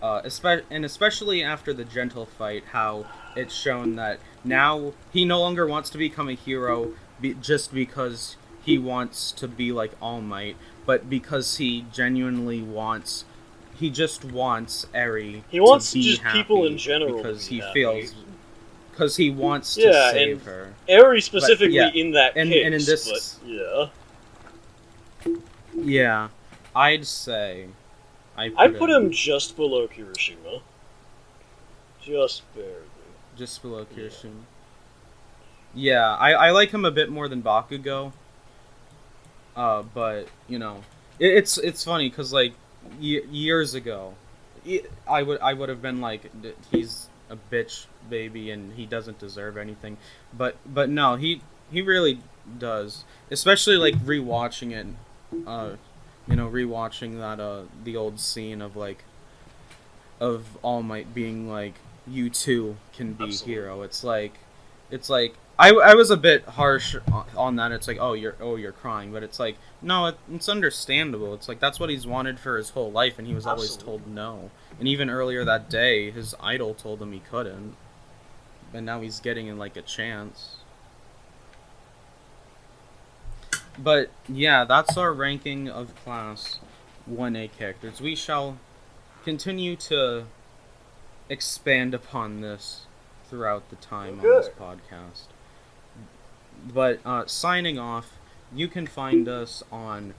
especially after the Gentle fight, how it's shown that now he no longer wants to become a hero just because he wants to be like All Might, but because he genuinely wants. He just wants Eri. He wants to be just happy people in general because to be he happy. feels. Because he wants to Yeah, save and her. Eri specifically yeah, in that and case, in this- but yeah. Yeah, I'd say. I'd put him just below Kirishima. Just barely. Just below Kirishima. Yeah, I like him a bit more than Bakugo. But you know, it's funny because like years ago, I would have been like, he's a bitch baby and he doesn't deserve anything. But no, he really does. Especially like rewatching it, rewatching that the old scene of like of All Might being like, you too can be Absolutely. hero. It's like I was a bit harsh on that. It's like, oh you're crying, but it's like, no, it's understandable. It's like that's what he's wanted for his whole life, and he was always Absolutely. told no. And even earlier that day, his idol told him he couldn't, and now he's getting like a chance. But yeah, that's our ranking of Class 1A characters. We shall continue to expand upon this throughout the time on this podcast. But signing off, you can find us on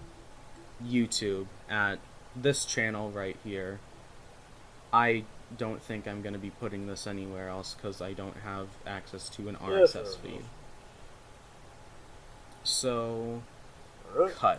YouTube at this channel right here. I don't think I'm going to be putting this anywhere else because I don't have access to an RSS feed. So, Alright. cut.